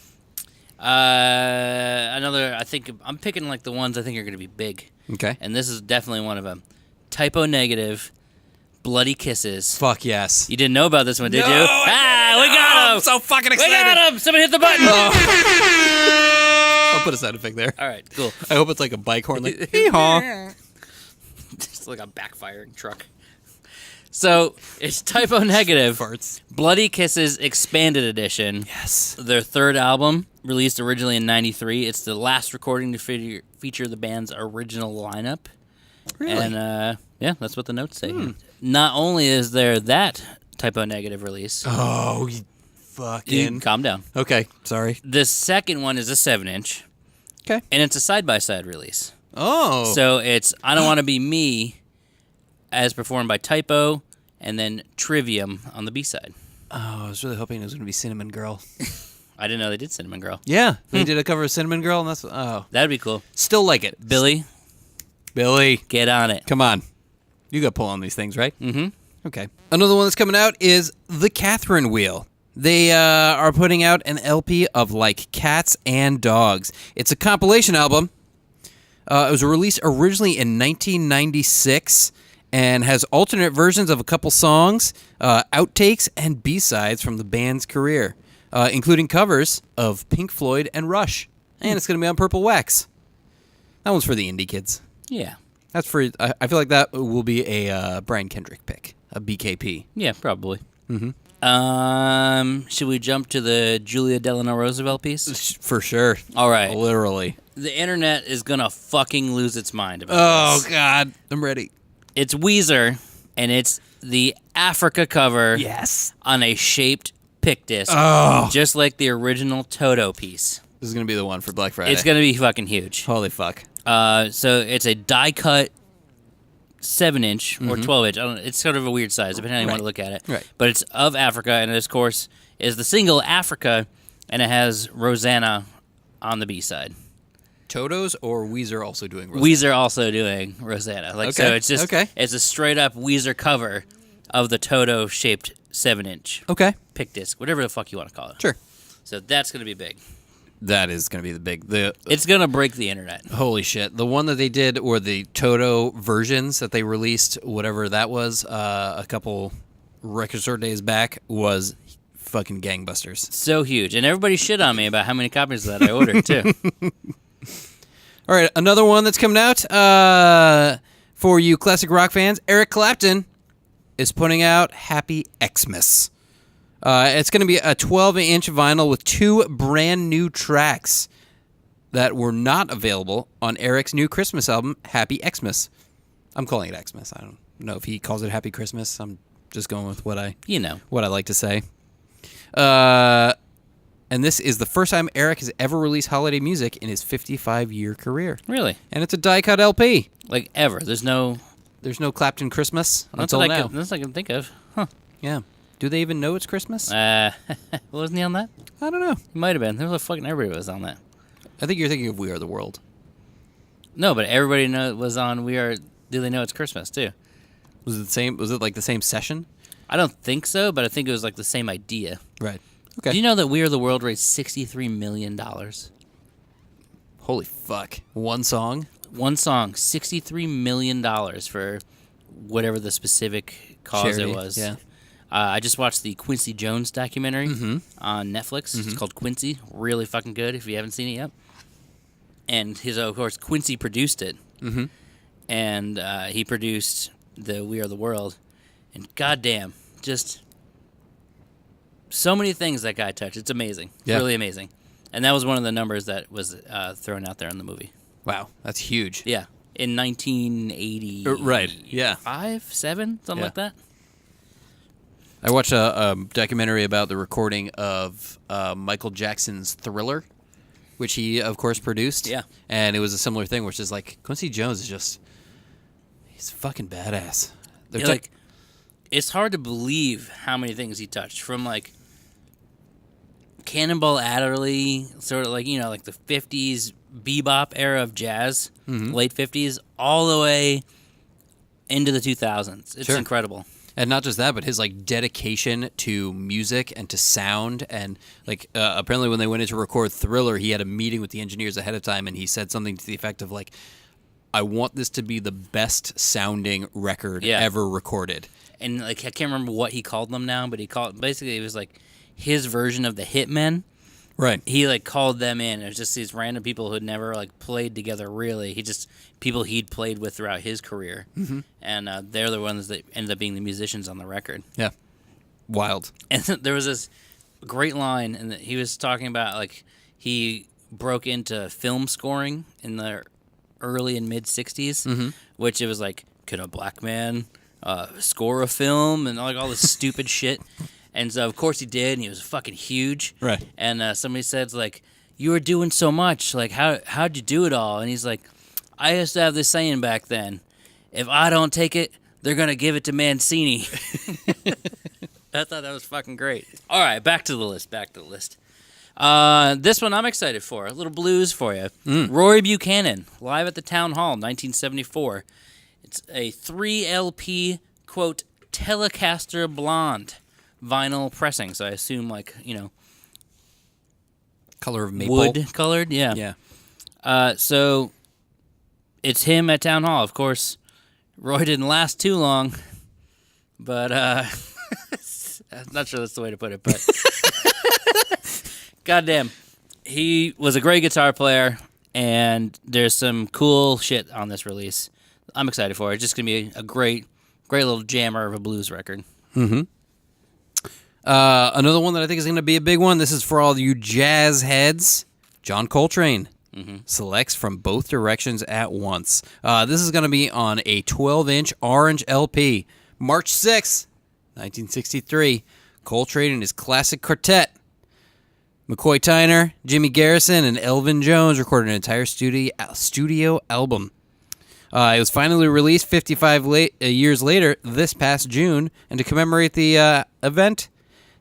Another, I think, I'm picking like the ones I think are going to be big. Okay. And this is definitely one of them. Typo negative, bloody kisses. Fuck yes. You didn't know about this one, did No, you? I We got him! I'm so fucking We excited. got him! Somebody hit the button! I'll put a sound effect there. All right, cool. I hope it's like a bike horn, like hee-haw. Just like a backfiring truck. So, it's Typo Negative. Farts. Bloody Kisses Expanded Edition. Yes. Their third album, released originally in 93. It's the last recording to feature the band's original lineup. Really? And, yeah, that's what the notes say. Not only is there that Typo Negative release. Oh, you fucking. Calm down. Okay, sorry. The second one is a 7-inch. Okay. And it's a side-by-side release. Oh. So it's I Don't Want to Be Me, as performed by Typo, and then Trivium on the B-side. Oh, I was really hoping it was going to be Cinnamon Girl. I didn't know they did Cinnamon Girl. Yeah, they did a cover of Cinnamon Girl, and that's That'd be cool. still like it. Billy, get on it. Come on, you got to pull on these things, right? Mm-hmm. Okay. Another one that's coming out is the Catherine Wheel. They are putting out an LP of like cats and dogs. It's a compilation album. It was released originally in 1996 and has alternate versions of a couple songs, outtakes, and B-sides from the band's career, including covers of Pink Floyd and Rush. And it's going to be on Purple Wax. That one's for the indie kids. Yeah. That's for. I feel like that will be a Brian Kendrick pick, a BKP. Yeah, probably. Mm-hmm. Should we jump to the Julia Delano Roosevelt piece? For sure. All right. Literally. The internet is going to fucking lose its mind about Oh, this. God. I'm ready. It's Weezer, and it's the Africa cover Yes. on a shaped pick disc, Oh. just like the original Toto piece. This is going to be the one for Black Friday. It's going to be fucking huge. Holy fuck. So it's a die-cut 7-inch or 12-inch. I don't know. It's sort of a weird size, depending on how you want to look at it. Right. But it's of Africa, and it, of course, is the single Africa, and it has Rosanna on the B-side. Toto's or Weezer also doing Rosanna? Weezer also doing Rosanna. Like, so Okay, it's just okay. it's a straight-up Weezer cover of the Toto-shaped 7-inch Okay. pick disc, whatever the fuck you want to call it. Sure. So that's going to be big. That is going to be the big... It's going to break the internet. Holy shit. The one that they did, or the Toto versions that they released, whatever that was, a couple record store days back, was fucking gangbusters. So huge. And everybody shit on me about how many copies of that I ordered, too. All right, another one that's coming out for you classic rock fans. Eric Clapton is putting out Happy Xmas. It's going to be a 12-inch vinyl with 2 brand new tracks that were not available on Eric's new Christmas album, Happy Xmas. I'm calling it Xmas. I don't know if he calls it Happy Christmas. I'm just going with what I like to say. And this is the first time Eric has ever released holiday music in his 55-year career. Really? And it's a die-cut LP. Like, ever. There's no Clapton Christmas That's until what now. that's what I can think of. Huh. Yeah. Do they even know it's Christmas? Wasn't he on that? I don't know. He might have been. There was a fucking everybody was on that. I think you're thinking of We Are the World. No, but everybody was on We Are... Do They Know It's Christmas, too? Was it the same? Was it like the same session? I don't think so, but I think it was like the same idea. Right. Okay. Do you know that We Are the World raised $63 million? Holy fuck. One song? One song, $63 million for whatever the specific cause Charity, it was. yeah. I just watched the Quincy Jones documentary on Netflix. It's called Quincy. Really fucking good if you haven't seen it yet. And of course, Quincy produced it. Mm-hmm. And he produced the We Are the World. And goddamn, just so many things that guy touched. It's amazing. Yeah. Really amazing. And that was one of the numbers that was thrown out there in the movie. Wow. That's huge. Yeah. In 1980. Right. Yeah. 5, 7, something Yeah. like that. I watched a documentary about the recording of Michael Jackson's Thriller, which he, of course, produced. Yeah. And it was a similar thing, which is like, Quincy Jones is just... He's fucking badass. Yeah, like, it's hard to believe how many things he touched. From, like, Cannonball Adderley, sort of like, you know, like the 50s bebop era of jazz, late 50s, all the way into the 2000s. It's Sure. incredible. And not just that, but his like dedication to music and to sound, and like apparently when they went in to record Thriller, he had a meeting with the engineers ahead of time, and he said something to the effect of like, "I want this to be the best sounding record ever recorded." And like I can't remember what he called them now, but basically it was like his version of the Hitmen. Right. He like called them in. It was just these random people who had never like played together. Really, people he'd played with throughout his career, and they're the ones that ended up being the musicians on the record. Yeah. Wild. And there was this great line, and he was talking about like he broke into film scoring in the early and mid '60s, which it was like, could a black man score a film and like all this stupid shit. And so, of course, he did, and he was fucking huge. Right. And somebody said, like, you were doing so much. Like, how'd you do it all? And he's like, I used to have this saying back then, if I don't take it, they're going to give it to Mancini. I thought that was fucking great. All right, back to the list. This one I'm excited for. A little blues for you. Roy Buchanan, live at the Town Hall, 1974. It's a 3 LP, quote, Telecaster Blonde vinyl pressing, so I assume like, Color of maple. wood colored, yeah. So it's him at Town Hall. Of course, Roy didn't last too long, but I'm not sure that's the way to put it, but goddamn, he was a great guitar player, and there's some cool shit on this release. I'm excited for it. It's just gonna be a great little jammer of a blues record. Another one that I think is going to be a big one. This is for all you jazz heads. John Coltrane selects from both directions at once. This is going to be on a 12-inch orange LP. March 6th, 1963. Coltrane and his classic quartet. McCoy Tyner, Jimmy Garrison, and Elvin Jones recorded an entire studio album. It was finally released 55 years later, this past June, and to commemorate the event,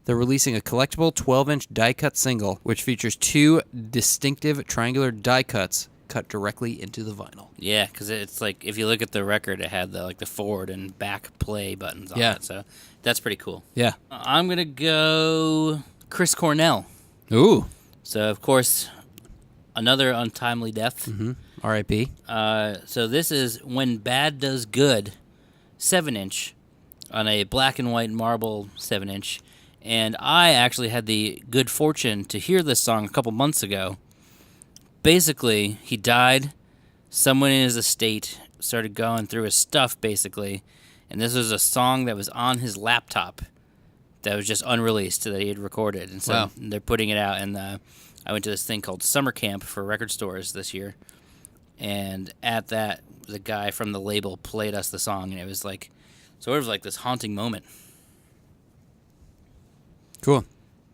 they're releasing a collectible 12-inch die-cut single, which features 2 distinctive triangular die cuts cut directly into the vinyl. Yeah, because it's like, if you look at the record, it had the forward and back play buttons on it, so that's pretty cool. Yeah. I'm going to go Chris Cornell. Ooh. So, of course, another untimely death. R.I.P. So this is When Bad Does Good, 7-inch, on a black and white marble 7-inch. And I actually had the good fortune to hear this song a couple months ago. Basically, he died. Someone in his estate started going through his stuff, basically. And this was a song that was on his laptop that was just unreleased that he had recorded. And so they're putting it out. And I went to this thing called Summer Camp for record stores this year. And at that, the guy from the label played us the song. And it was like sort of like this haunting moment. Cool.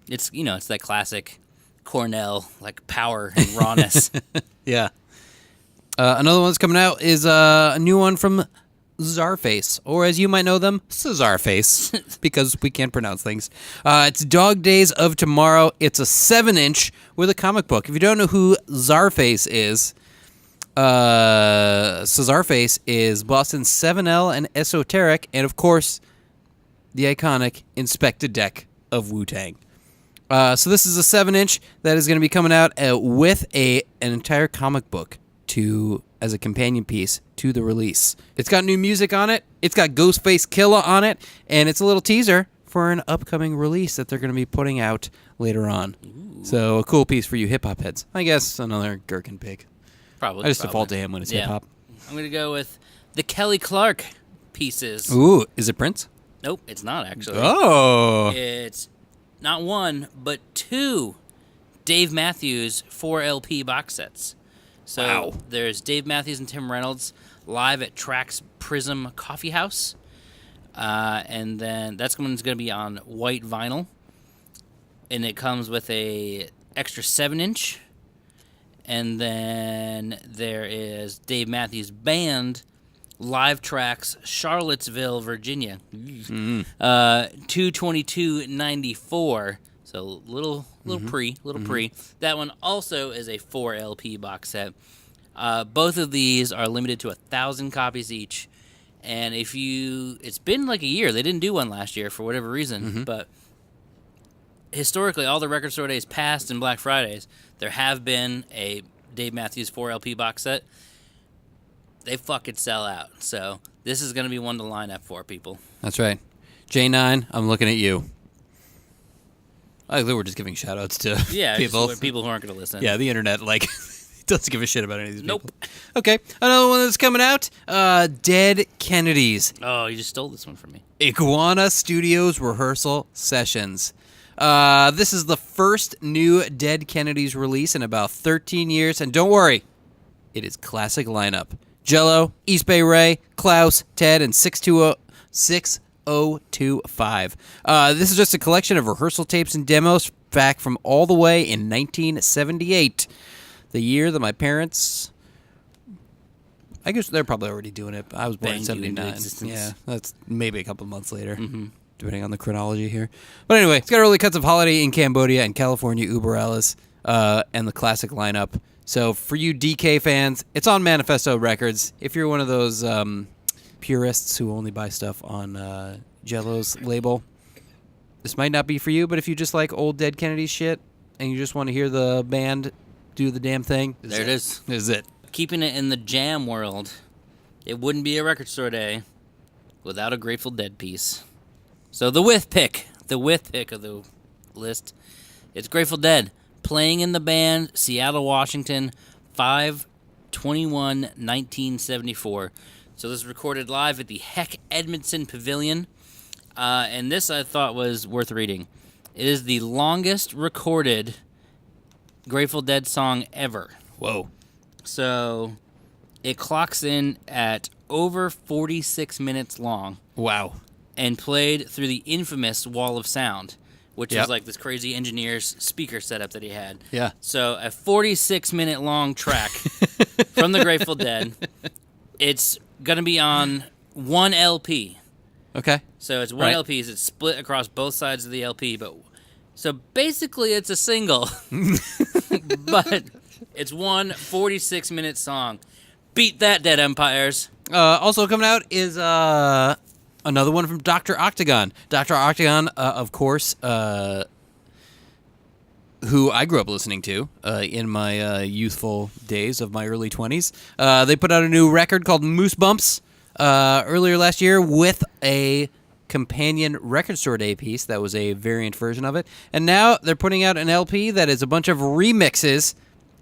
It's, it's that classic Cornell, like, power and rawness. Yeah. Another one that's coming out is a new one from Czarface, or as you might know them, Czarface, because we can't pronounce things. It's Dog Days of Tomorrow. It's a 7-inch with a comic book. If you don't know who Czarface is, Czarface is Boston's 7L and Esoteric, and of course, the iconic Inspector Deck of Wu-Tang. So this is a 7-inch that is going to be coming out with an entire comic book as a companion piece to the release. It's got new music on it. It's got Ghostface Killah on it, and it's a little teaser for an upcoming release that they're going to be putting out later on. Ooh. So a cool piece for you hip-hop heads. I guess another Gherkin Pig. Probably. I just default to him when it's hip-hop. I'm going to go with the Kelly Clark pieces. Ooh, is it Prince? Nope, it's not actually. Oh. It's not 1, but 2 Dave Matthews 4 LP box sets. So there's Dave Matthews and Tim Reynolds live at Trax Prism Coffee House. And then that's going to be on white vinyl. And it comes with a extra 7-inch. And then there is Dave Matthews Band live tracks, Charlottesville, Virginia. 2/22/94. So little pre. That one also is a 4 LP box set. Both of these are limited to 1,000 copies each, And it's been like a year. They didn't do one last year for whatever reason, but historically, all the record store days past and Black Fridays, there have been a Dave Matthews 4LP box set. They fucking sell out. So this is going to be one to line up for, people. That's right. J9, I'm looking at you. I think we're just giving shout-outs to people who aren't going to listen. Yeah, the internet, doesn't give a shit about any of these people. Nope. Okay, another one that's coming out, Dead Kennedys. Oh, you just stole this one from me. Iguana Studios Rehearsal Sessions. This is the first new Dead Kennedys release in about 13 years, and don't worry, it is classic lineup. Jello, East Bay Ray, Klaus, Ted, and 6025. This is just a collection of rehearsal tapes and demos back from all the way in 1978. The year that my parents... I guess they're probably already doing it. I was born in 79. Yeah, that's maybe a couple months later, depending on the chronology here. But anyway, it's got early cuts of Holiday in Cambodia and California Uber Alice, and the classic lineup. So for you DK fans, it's on Manifesto Records. If you're one of those purists who only buy stuff on Jello's label, this might not be for you. But if you just like old Dead Kennedys shit and you just want to hear the band do the damn thing, there it is. This is it. Keeping it in the jam world, it wouldn't be a record store day without a Grateful Dead piece. So the with pick of the list, it's Grateful Dead, playing in the band, Seattle, Washington, 5/21/1974. So this was recorded live at the Heck Edmondson Pavilion, and this I thought was worth reading. It is the longest recorded Grateful Dead song ever. Whoa. So it clocks in at over 46 minutes long. Wow. And played through the infamous Wall of Sound, which was like this crazy engineer's speaker setup that he had. Yeah. So a 46-minute long track from the Grateful Dead. It's going to be on one LP. Okay. So it's one LP. It's split across both sides of the LP. So basically it's a single. But it's one 46-minute song. Beat that, Dead Empires. Also coming out is another one from Dr. Octagon. Dr. Octagon, of course, who I grew up listening to in my youthful days of my early 20s. They put out a new record called Moose Bumps earlier last year with a companion record store day piece that was a variant version of it. And now they're putting out an LP that is a bunch of remixes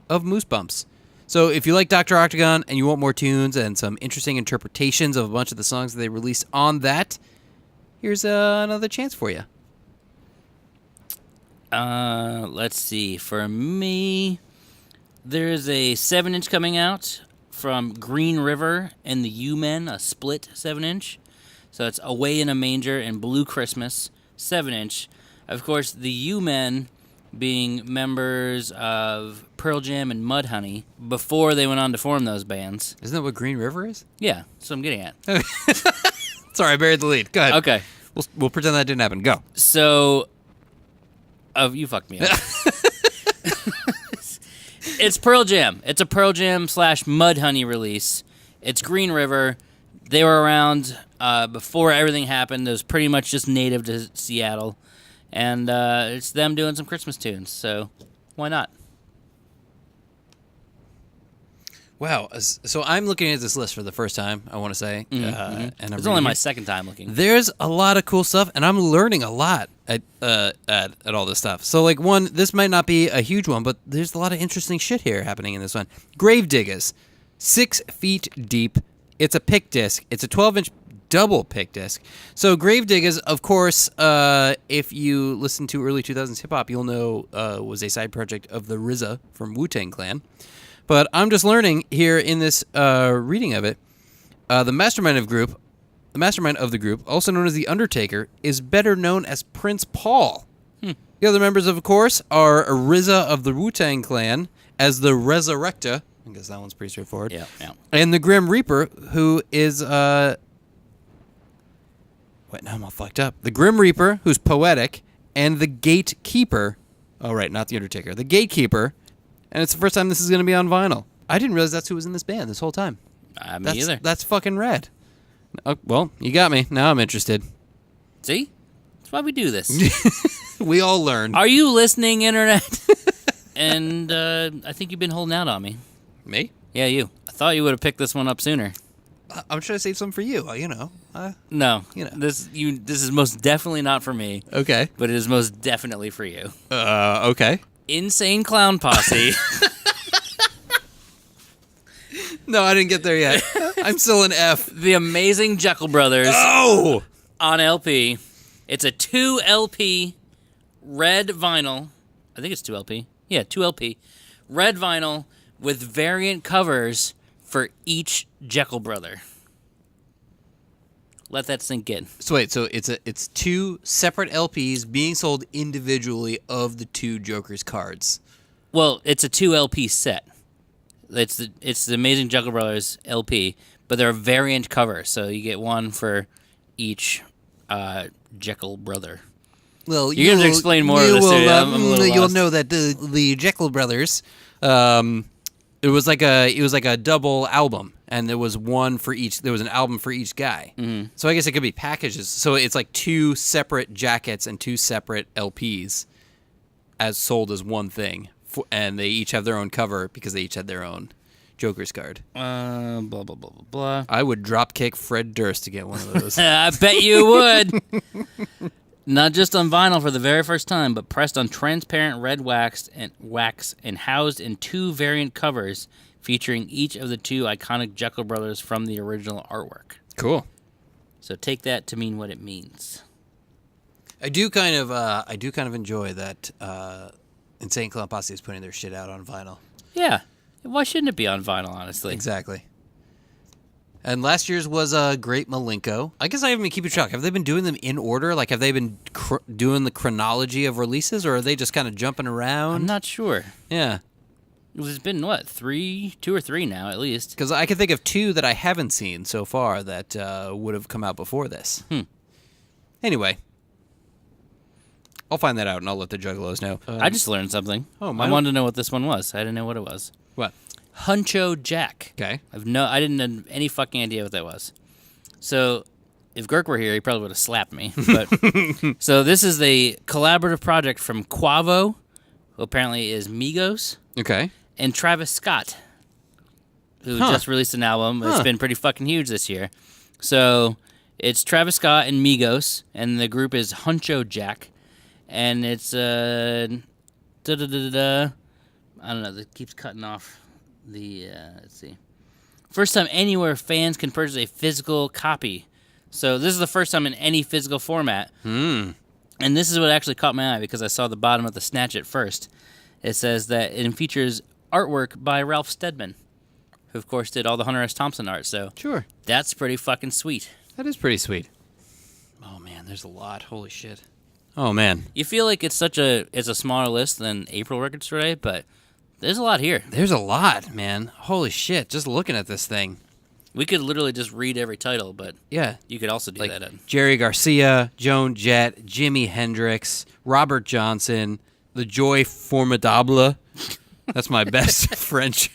of Moose Bumps. So if you like Dr. Octagon and you want more tunes and some interesting interpretations of a bunch of the songs that they released on that, here's another chance for you. Let's see. For me, there's a 7-inch coming out from Green River and the U-Men, a split 7-inch. So it's Away in a Manger and Blue Christmas, 7-inch. Of course, the U-Men being members of Pearl Jam and Mudhoney before they went on to form those bands. Isn't that what Green River is? Yeah, that's what I'm getting at. Sorry, I buried the lead. Go ahead. Okay. We'll pretend that didn't happen. Go. So, you fucked me up. It's Pearl Jam. It's a Pearl Jam / Mudhoney release. It's Green River. They were around before everything happened. It was pretty much just native to Seattle. And it's them doing some Christmas tunes, so why not? Wow. So I'm looking at this list for the first time, I want to say. And It's only my second time looking. There's a lot of cool stuff, and I'm learning a lot at all this stuff. So, this might not be a huge one, but there's a lot of interesting shit here happening in this one. Gravediggers, 6 feet deep. It's a pick disc. It's a 12-inch double pick disc. So Gravediggers, of course, if you listen to early 2000s hip-hop, you'll know was a side project of the RZA from Wu-Tang Clan. But I'm just learning here in this reading of it, the mastermind of the group, also known as The Undertaker, is better known as Prince Paul. The other members, of course, are RZA of the Wu-Tang Clan as the Resurrector. I guess that one's pretty straightforward. Yeah. And the Grim Reaper, who is... Wait, now I'm all fucked up. The Grim Reaper, who's poetic, and the Gatekeeper. Oh, right, not the Undertaker. The Gatekeeper, and it's the first time this is going to be on vinyl. I didn't realize that's who was in this band this whole time. Me either. That's fucking rad. Oh, well, you got me. Now I'm interested. See? That's why we do this. We all learned. Are you listening, Internet? And I think you've been holding out on me. Me? Yeah, you. I thought you would have picked this one up sooner. I'm trying to save some for you. No, You know. this is most definitely not for me, Okay. but it is most definitely for you. Okay. Insane Clown Posse. No, I didn't get there yet. I'm still an F. The Amazing Jekyll Brothers Oh! on LP. It's a 2 LP red vinyl. I think it's 2 LP. Yeah, 2 LP. Red vinyl with variant covers for each Jekyll brother. Let that sink in. So wait, so it's two separate LPs being sold individually of the two Joker's cards. Well, it's a 2 LP set. It's the Amazing Jekyll Brothers LP, but they're a variant cover, so you get one for each Jekyll brother. Well, You're going to explain more of this. I'm a little you'll lost. know that the Jekyll Brothers, it was like a double album, and there was one for each. There was an album for each guy. Mm-hmm. So I guess it could be packages. So it's like 2 separate jackets and 2 separate LPs, as sold as one thing, and they each have their own cover because they each had their own Joker's card. Blah, blah, blah, blah, blah. I would dropkick Fred Durst to get one of those. I bet you would. Not just on vinyl for the very first time, but pressed on transparent red wax and housed in 2 variant covers featuring each of the 2 iconic Jekyll brothers from the original artwork. Cool. So take that to mean what it means. I do kind of enjoy that Insane Clown Posse is putting their shit out on vinyl. Yeah. Why shouldn't it be on vinyl, honestly? Exactly. And last year's was a Great Malenko. I guess I haven't been keeping track. Have they been doing them in order? Like, have they been doing the chronology of releases, or are they just kind of jumping around? I'm not sure. Yeah. It's been, 2 or 3 now, at least. Because I can think of 2 that I haven't seen so far that would have come out before this. Anyway. I'll find that out, and I'll let the Juggalos know. I just learned something. Oh, I wanted to know what this one was. I didn't know what it was. What? Huncho Jack. Okay. I didn't have any fucking idea what that was. So, if Girk were here, he probably would have slapped me. But so this is the collaborative project from Quavo, who apparently is Migos, Okay. and Travis Scott, who just released an album. It's been pretty fucking huge this year. So it's Travis Scott and Migos, and the group is Huncho Jack, and it's I don't know. It keeps cutting off. Let's see. First time anywhere fans can purchase a physical copy. So this is the first time in any physical format. And this is what actually caught my eye because I saw the bottom of the snatch at first. It says that it features artwork by Ralph Steadman, who of course did all the Hunter S. Thompson art. So Sure. that's pretty fucking sweet. That is pretty sweet. Oh, man, there's a lot. Holy shit. Oh, man. You feel like it's a smaller list than April Record Store Day, but there's a lot here. There's a lot, man. Holy shit. Just looking at this thing. We could literally just read every title, but Yeah. you could also do Like that. Jerry Garcia, Joan Jett, Jimi Hendrix, Robert Johnson, the Joy Formidable. That's my best French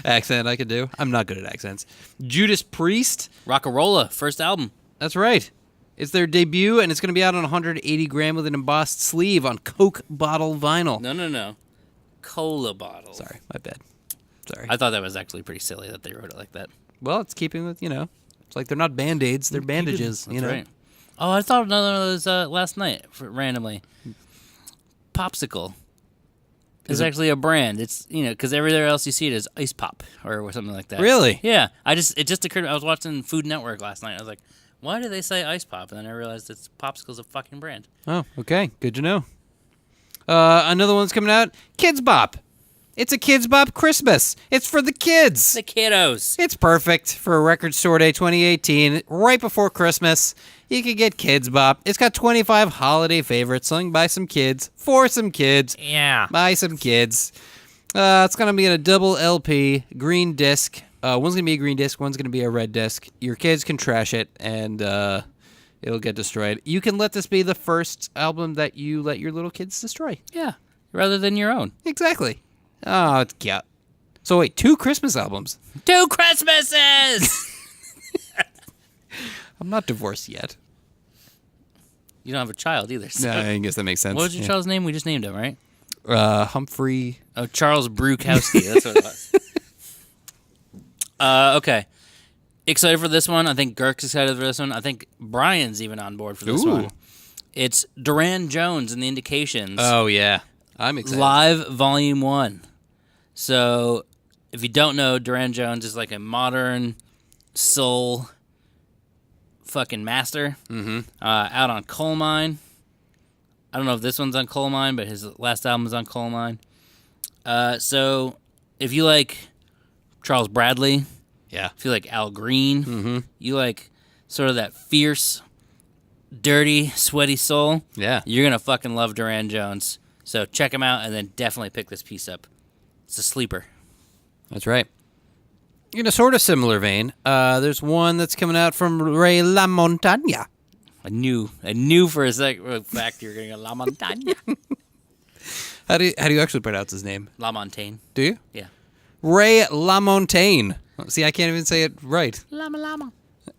accent I could do. I'm not good at accents. Judas Priest. Rockarola, first album. That's right. It's their debut, and it's going to be out on 180 gram with an embossed sleeve on Coke bottle vinyl. No. Cola bottle. Sorry, my bad. Sorry. I thought that was actually pretty silly that they wrote it like that. Well, it's keeping with, it's like they're not Band-Aids, they're bandages, That's right. Oh, I thought another one was last night, randomly. Popsicle. It's actually a brand. It's, because everywhere else you see it is Ice Pop or something like that. Really? Yeah. It just occurred to me. I was watching Food Network last night. I was like, why do they say Ice Pop? And then I realized it's Popsicle's a fucking brand. Oh, okay. Good to know. Another one's coming out, Kids Bop. It's a Kids Bop Christmas. It's for the kids. The kiddos. It's perfect for a Record Store Day 2018, right before Christmas. You can get Kids Bop. It's got 25 holiday favorites sung by some kids, for some kids, Yeah. by some kids. It's going to be in a double LP, green disc. One's going to be a green disc, one's going to be a red disc. Your kids can trash it, and it'll get destroyed. You can let this be the first album that you let your little kids destroy. Yeah. Rather than your own. Exactly. Oh, it's cute. So wait, 2 Christmas albums. 2 Christmases! I'm not divorced yet. You don't have a child either. So. No, I guess that makes sense. What was your child's name? We just named him, right? Humphrey. Oh, Charles Brukowski. That's what it was. Okay. Excited for this one. I think Girk's excited for this one. I think Brian's even on board for this one. It's Duran Jones and the Indications. Oh, yeah. I'm excited. Live Volume 1. So, if you don't know, Duran Jones is like a modern soul fucking master. Out on Coal Mine. I don't know if this one's on Coal Mine, but his last album is on Coal Mine. So, if you like Charles Bradley, if you like Al Green, you like sort of that fierce, dirty, sweaty soul, you're going to fucking love Duran Jones. So check him out and then definitely pick this piece up. It's a sleeper. That's right. In a sort of similar vein, there's one that's coming out from Ray LaMontagne. I knew for a fact you were going to La Montagne. How do you actually pronounce his name? La Montagne. Do you? Yeah. Ray LaMontagne. See, I can't even say it right. Lama.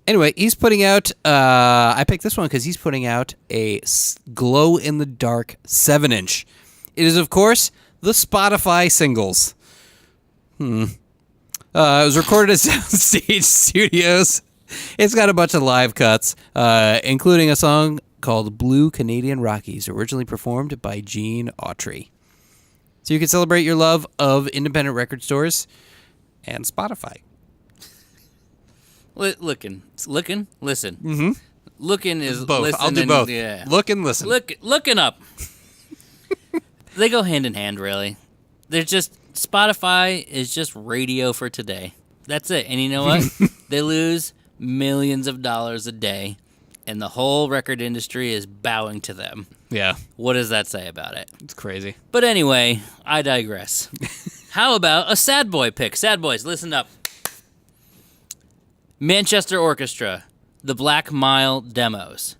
Anyway, he's putting out, I picked this one because he's putting out a glow-in-the-dark 7-inch. It is, of course, the Spotify Singles. It was recorded at Soundstage Studios. It's got a bunch of live cuts, including a song called Blue Canadian Rockies, originally performed by Gene Autry. So you can celebrate your love of independent record stores and Spotify. Listen. Mm-hmm. Looking is both. listen. I'll do both. Yeah. Look and listen. Looking up. They go hand in hand, really. They're just Spotify is just radio for today. That's it. And you know what? They lose millions of dollars a day, and the whole record industry is bowing to them. Yeah. What does that say about it? It's crazy. But anyway, I digress. How about a sad boy pick? Sad boys, listen up. Manchester Orchestra, the Black Mile Demos.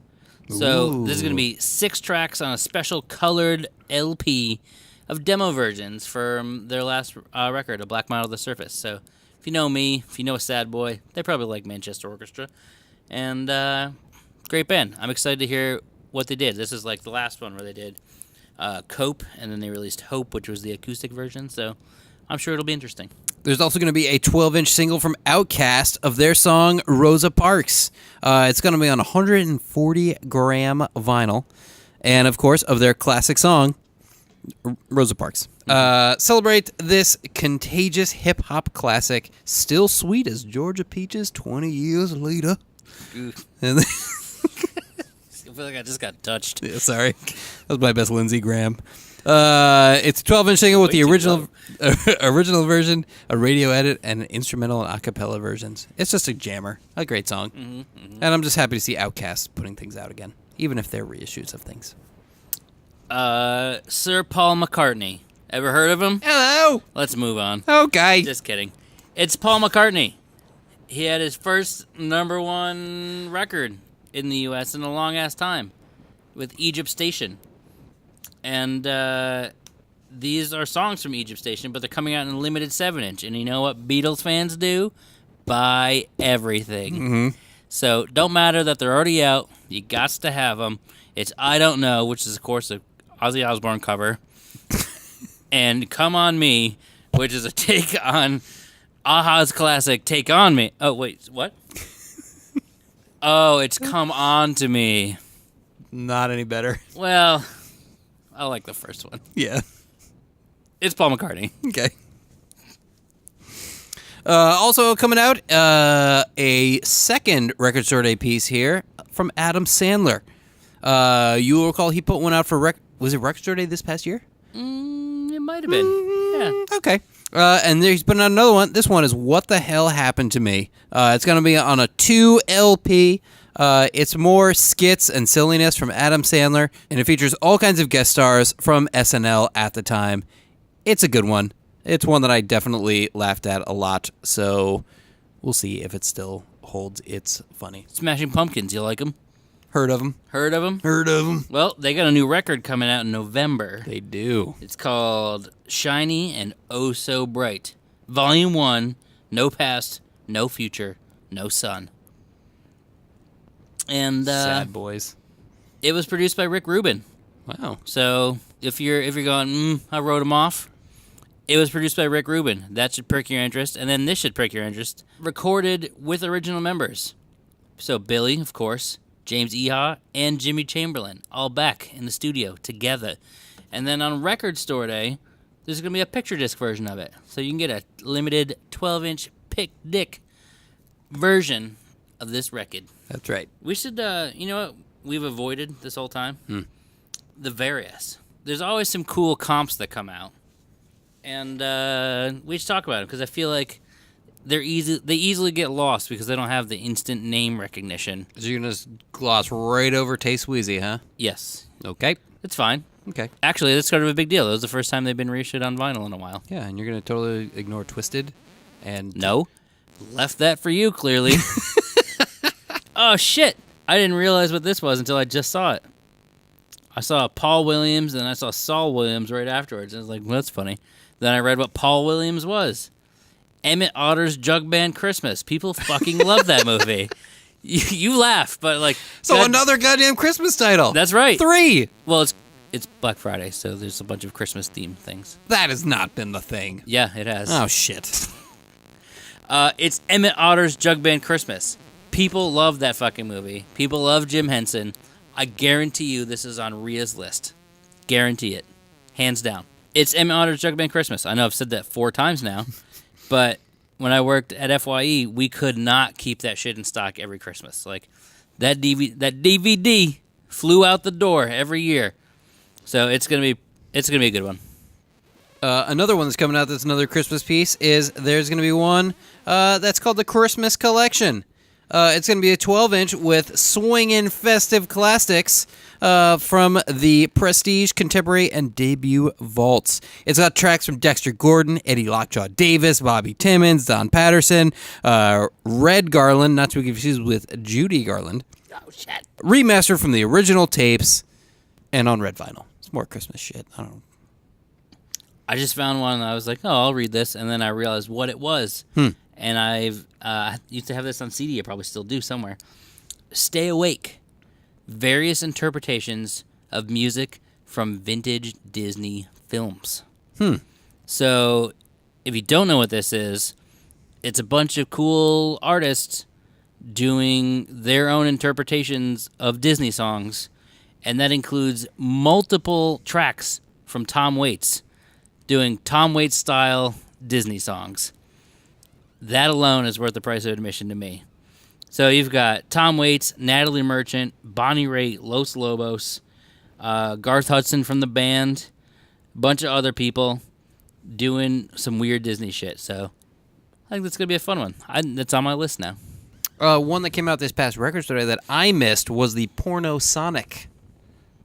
So this is going to be 6 tracks on a special colored LP of demo versions from their last record, A Black Mile to the Surface. So if you know me, if you know a sad boy, they probably like Manchester Orchestra. And great band. I'm excited to hear what they did. This is like the last one where they did Cope, and then they released Hope, which was the acoustic version. So I'm sure it'll be interesting. There's also going to be a 12-inch single from Outkast of their song Rosa Parks. It's going to be on 140-gram vinyl. And, of course, of their classic song, Rosa Parks. Celebrate this contagious hip-hop classic, still sweet as Georgia Peaches 20 years later. And I feel like I just got touched. yeah, sorry. That was my best Lindsey Graham. It's a 12-inch single with the original version, a radio edit, and an instrumental and a cappella versions. It's just a jammer. A great song. And I'm just happy to see Outkast putting things out again, even if they're reissues of things. Sir Paul McCartney. Ever heard of him? Hello! Let's move on. Okay. Just kidding. It's Paul McCartney. He had his first #1 record in the U.S. in a long-ass time with Egypt Station. And these are songs from Egypt Station, but they're coming out in a limited 7-inch. And you know what Beatles fans do? Buy everything. So don't matter that they're already out. You got to have them. It's I Don't Know, which is, of course, a Ozzy Osbourne cover. And Come On Me, which is a take on Aha's classic Take On Me. Oh, wait, what? Oh, it's Come On To Me. Not any better. Well, I like the first one. Yeah. It's Paul McCartney. Okay. Also coming out, a second record store day piece here from Adam Sandler. You will recall he put one out for was it Record Store Day this past year? It might have been. Yeah. Okay. And he's putting out another one. This one is What the Hell Happened to Me. It's going to be on a 2 LP. It's more skits and silliness from Adam Sandler, and it features all kinds of guest stars from SNL at the time. It's a good one. It's one that I definitely laughed at a lot, so we'll see if it still holds its funny. Smashing Pumpkins, you like them? Heard of them? Heard of them? Heard of them. Well, they got a new record coming out in November. They do. It's called Shiny and Oh So Bright. Volume 1, no past, no future, no sun. And Sad boys. it was produced by Rick Rubin. Wow. So if you're going, I wrote him off. It was produced by Rick Rubin. That should perk your interest. And then this should perk your interest. Recorded with original members. So Billy, of course, James Iha, and Jimmy Chamberlain, all back in the studio together. And then on Record Store Day, there's going to be a picture disc version of it. So you can get a limited 12-inch pick dick version of this record. That's right. We should, you know what we've avoided this whole time? The various. There's always some cool comps that come out. And we should talk about it because I feel like they easily get lost because they don't have the instant name recognition. So you're going to gloss right over Tay Sweezy, huh? Yes. Okay. It's fine. Okay. Actually, that's sort of a big deal. That was the first time they've been reissued on vinyl in a while. Yeah, and you're going to totally ignore Twisted and... No. Left that for you, clearly. Oh, shit. I didn't realize what this was until I just saw it. I saw Paul Williams and I saw Saul Williams right afterwards. I was like, well, that's funny. Then I read what Paul Williams was. Emmett Otter's Jug Band Christmas. People fucking love that movie. You laugh, but like... So another goddamn Christmas title. That's right. 3. Well, it's Black Friday, so there's a bunch of Christmas-themed things. That has not been the thing. Yeah, it has. Oh, shit. It's Emmett Otter's Jug Band Christmas. People love that fucking movie. People love Jim Henson. I guarantee you this is on Rhea's list. Guarantee it. Hands down. It's Emmett Otter's Jug Band Christmas. I know I've said that 4 times now, but when I worked at FYE, we could not keep that shit in stock every Christmas. Like, that DVD flew out the door every year. So it's gonna be a good one. Another one that's coming out that's another Christmas piece is there's going to be one that's called the Christmas Collection. It's going to be a 12-inch with swinging festive classics from the Prestige, Contemporary, and Debut Vaults. It's got tracks from Dexter Gordon, Eddie Lockjaw Davis, Bobby Timmons, Don Patterson, Red Garland, not to be confused with Judy Garland. Oh, shit. Remastered from the original tapes and on red vinyl. It's more Christmas shit. I don't know. I just found one and I was like, oh, I'll read this. And then I realized what it was. And I've used to have this on CD. I probably still do somewhere. Stay Awake. Various interpretations of music from vintage Disney films. So if you don't know what this is, it's a bunch of cool artists doing their own interpretations of Disney songs. And that includes multiple tracks from Tom Waits doing Tom Waits style Disney songs. That alone is worth the price of admission to me. So you've got Tom Waits, Natalie Merchant, Bonnie Raitt, Los Lobos, Garth Hudson from the band, a bunch of other people doing some weird Disney shit. So I think that's going to be a fun one. That's on my list now. One that came out this past record store that I missed was the Porno Sonic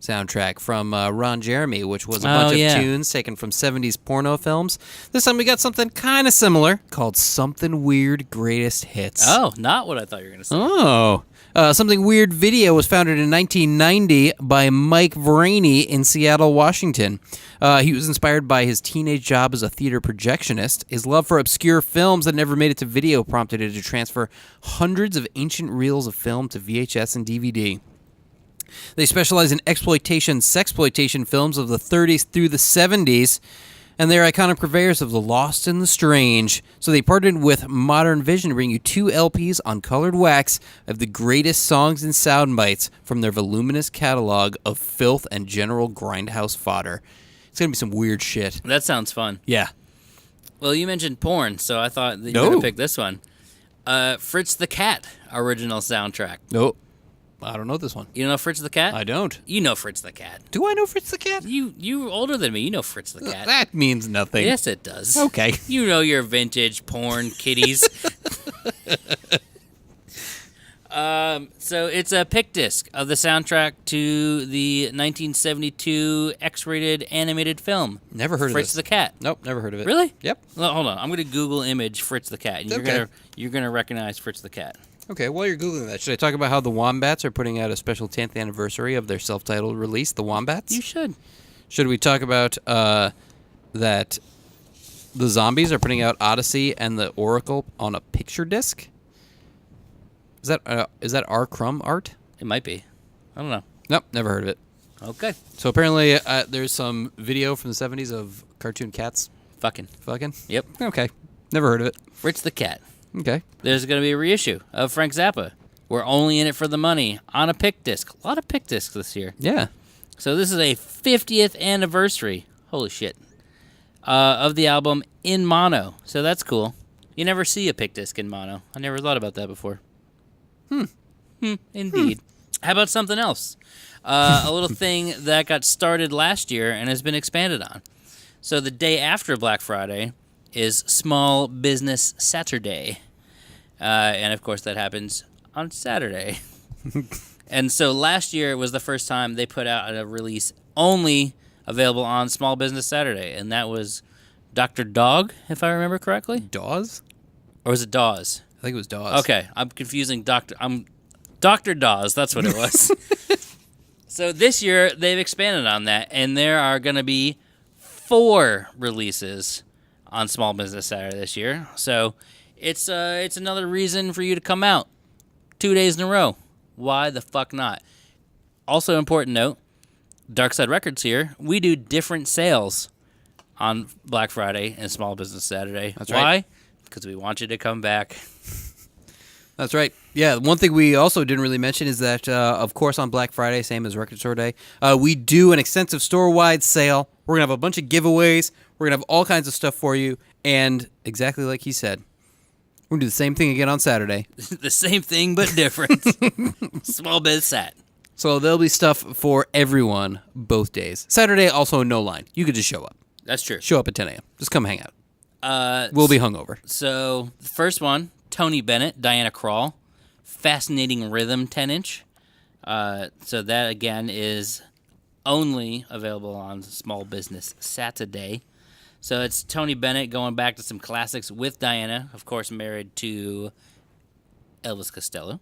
soundtrack from Ron Jeremy, which was a bunch of tunes taken from 70s porno films. This time we got something kind of similar called Something Weird Greatest Hits. Oh, not what I thought you were going to say. Oh. Something Weird Video was founded in 1990 by Mike Vraney in Seattle, Washington. He was inspired by his teenage job as a theater projectionist. His love for obscure films that never made it to video prompted him to transfer hundreds of ancient reels of film to VHS and DVD. They specialize in exploitation, sexploitation films of the 30s through the 70s, and they're iconic purveyors of the lost and the strange. So they partnered with Modern Vision to bring you 2 LPs on colored wax of the greatest songs and sound bites from their voluminous catalog of filth and general grindhouse fodder. It's going to be some weird shit. That sounds fun. Yeah. Well, you mentioned porn, so I thought that you were going to pick this one. Fritz the Cat original soundtrack. Nope. I don't know this one. You don't know Fritz the Cat? I don't. You know Fritz the Cat. Do I know Fritz the Cat? You're older than me. You know Fritz the Cat. That means nothing. Yes, it does. Okay. You know your vintage porn kitties. So it's a pick disc of the soundtrack to the 1972 X-rated animated film. Never heard of Fritz this. the Cat. Nope, never heard of it. Really? Yep. Well, hold on. I'm going to Google image Fritz the Cat. And you're gonna recognize Fritz the Cat. Okay, while you're Googling that, should I talk about how the Wombats are putting out a special 10th anniversary of their self-titled release, The Wombats? You should. Should we talk about that the Zombies are putting out Odyssey and the Oracle on a picture disc? Is that R. Crumb art? It might be. I don't know. Nope, never heard of it. Okay. So apparently there's some video from the 70s of cartoon cats Fucking. fucking. Yep. Okay, never heard of it. Fritz the Cat. Okay. There's going to be a reissue of Frank Zappa. We're only in it for the money on a pick disc. A lot of pick discs this year. Yeah. So this is a 50th anniversary. Holy shit. Of the album in mono. So that's cool. You never see a pick disc in mono. I never thought about that before. Indeed. How about something else? A little thing that got started last year and has been expanded on. So the day after Black Friday is Small Business Saturday. And of course that happens on Saturday. And so last year was the first time they put out a release only available on Small Business Saturday. And that was Dr. Dog, if I remember correctly. Dawes? Or was it Dawes? I think it was Dawes. Okay, I'm confusing Dr. Dawes, that's what it was. So this year, they've expanded on that, and there are going to be 4 releases on Small Business Saturday this year. So it's another reason for you to come out 2 days in a row. Why the fuck not? Also, important note, Darkside Records here, we do different sales on Black Friday and Small Business Saturday. That's Why? right. Because we want you to come back. That's right. Yeah, one thing we also didn't really mention is that, of course, on Black Friday, same as Record Store Day, we do an extensive store-wide sale. We're going to have a bunch of giveaways. We're going to have all kinds of stuff for you. And exactly like he said, we're going to do the same thing again on Saturday. The same thing, but different. Small Biz Sat. So there'll be stuff for everyone both days. Saturday, also no line. You could just show up. That's true. Show up at 10 a.m. Just come hang out. We'll be hungover. So, the first one, Tony Bennett, Diana Krall. Fascinating Rhythm 10-inch. So that, again, is only available on Small Business Saturday. So it's Tony Bennett going back to some classics with Diana, of course married to Elvis Costello.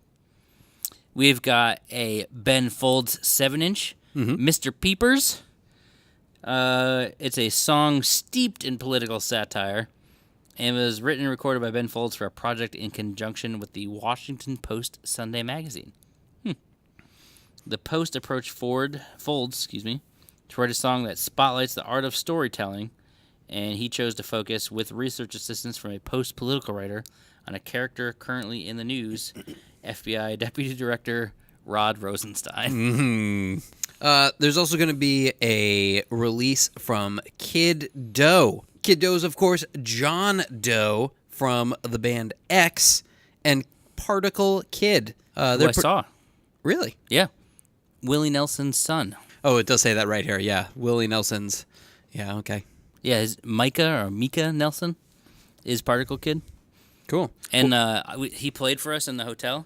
We've got a Ben Folds 7-inch, Mr. Peepers. It's a song steeped in political satire and was written and recorded by Ben Folds for a project in conjunction with the Washington Post Sunday magazine. The Post approached Folds, to write a song that spotlights the art of storytelling, and he chose to focus with research assistance from a Post political writer on a character currently in the news, FBI Deputy Director Rod Rosenstein. There's also going to be a release from Kid Doe. Kid Doe is, of course, John Doe from the band X and Particle Kid. Who I saw. Really? Yeah. Willie Nelson's son. Oh, it does say that right here. Yeah, Willie Nelson's. Yeah, okay. Yeah, is Micah Nelson is Particle Kid. Cool. And he played for us in the hotel.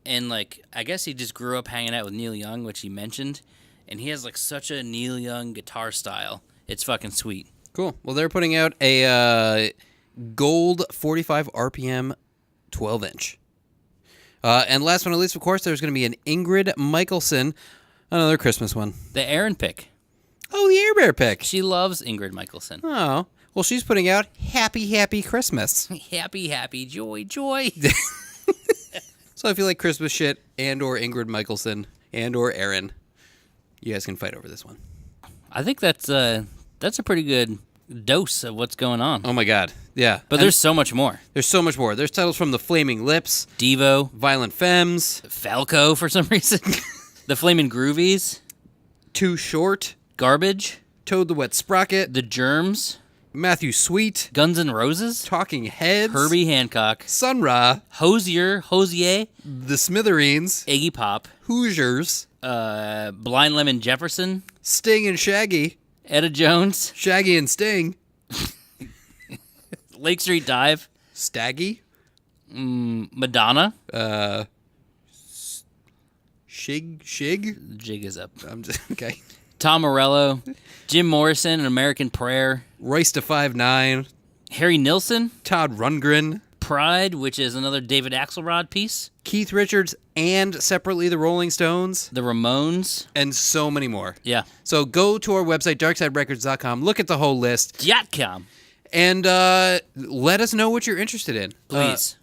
And, I guess he just grew up hanging out with Neil Young, which he mentioned. And he has, such a Neil Young guitar style. It's fucking sweet. Cool. Well, they're putting out a gold 45 RPM 12-inch. And last but not least, of course, there's going to be an Ingrid Michaelson, another Christmas one. The Aaron pick. Oh, the Air Bear pick. She loves Ingrid Michaelson. Oh. Well, she's putting out Happy Christmas. Happy, joy. So if you like Christmas shit and or Ingrid Michaelson and or Aaron, you guys can fight over this one. I think that's a pretty good dose of what's going on. Oh my God, yeah. But there's so much more. There's so much more. There's titles from The Flaming Lips, Devo, Violent Femmes, Falco for some reason, The Flamin' Groovies, Too Short, Garbage, Toad the Wet Sprocket, The Germs, Matthew Sweet, Guns N' Roses, Talking Heads, Herbie Hancock, Sun Ra, Hosier, The Smithereens, Iggy Pop, Hoosiers, Blind Lemon Jefferson, Sting and Shaggy, Etta Jones, Shaggy and Sting, Lake Street Dive, Staggy, Madonna. Shig? Jig is up. I'm just, okay. Tom Morello, Jim Morrison, An American Prayer, Royce to 5'9", Harry Nilsson, Todd Rundgren, Pride, which is another David Axelrod piece, Keith Richards, and separately the Rolling Stones, The Ramones, and so many more. Yeah. So go to our website, darksiderecords.com, look at the whole list, Jotcom. and let us know what you're interested in. Please.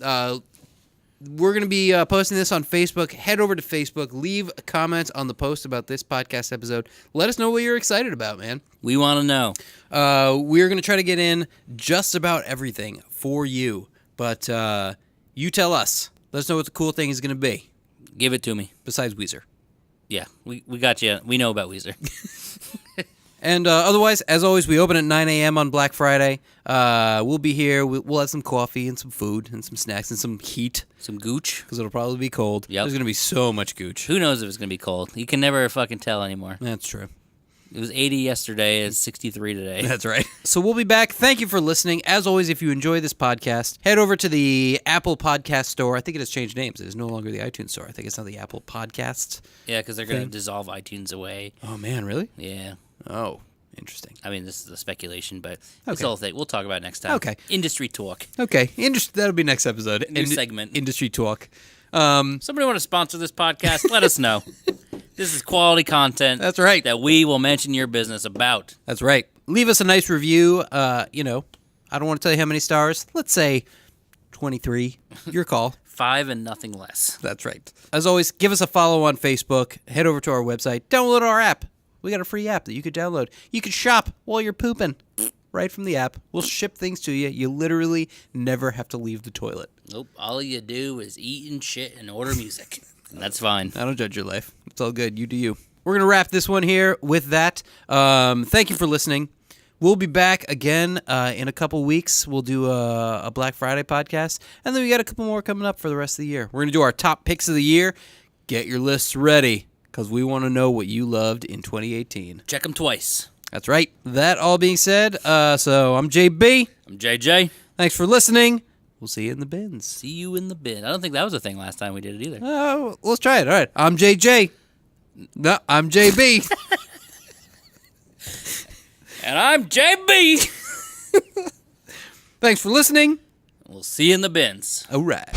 We're going to be posting this on Facebook. Head over to Facebook. Leave a comment on the post about this podcast episode. Let us know what you're excited about, man. We want to know. We're going to try to get in just about everything for you. But you tell us. Let us know what the cool thing is going to be. Give it to me. Besides Weezer. Yeah, we got you. We know about Weezer. And otherwise, as always, we open at 9 a.m. on Black Friday. We'll be here. We'll have some coffee and some food and some snacks and some heat. Some gooch. Because it'll probably be cold. Yep. There's going to be so much gooch. Who knows if it's going to be cold? You can never fucking tell anymore. That's true. It was 80 yesterday. It's 63 today. That's right. So we'll be back. Thank you for listening. As always, if you enjoy this podcast, head over to the Apple Podcast Store. I think it has changed names. It is no longer the iTunes Store. I think it's now the Apple Podcasts. Yeah, because they're going to dissolve iTunes away. Oh, man, really? Yeah. Oh, interesting. I mean, this is a speculation, but it's Okay. the whole thing. We'll talk about it next time. Okay. Industry talk. Okay. That'll be next episode. New segment. Industry talk. Somebody want to sponsor this podcast? Let us know. This is quality content. That's right. That we will mention your business about. That's right. Leave us a nice review. I don't want to tell you how many stars. Let's say 23. Your call. 5 and nothing less. That's right. As always, give us a follow on Facebook. Head over to our website. Download our app. We got a free app that you could download. You could shop while you're pooping right from the app. We'll ship things to you. You literally never have to leave the toilet. Nope. All you do is eat and shit and order music. And that's fine. I don't judge your life. It's all good. You do you. We're going to wrap this one here with that. Thank you for listening. We'll be back again in a couple weeks. We'll do a Black Friday podcast. And then we got a couple more coming up for the rest of the year. We're going to do our top picks of the year. Get your lists ready, because we want to know what you loved in 2018. Check them twice. That's right. That all being said, so I'm JB. I'm JJ. Thanks for listening. We'll see you in the bins. See you in the bin. I don't think that was a thing last time we did it either. Oh, let's try it. All right. I'm JJ. No, I'm JB. And I'm JB. Thanks for listening. We'll see you in the bins. All right.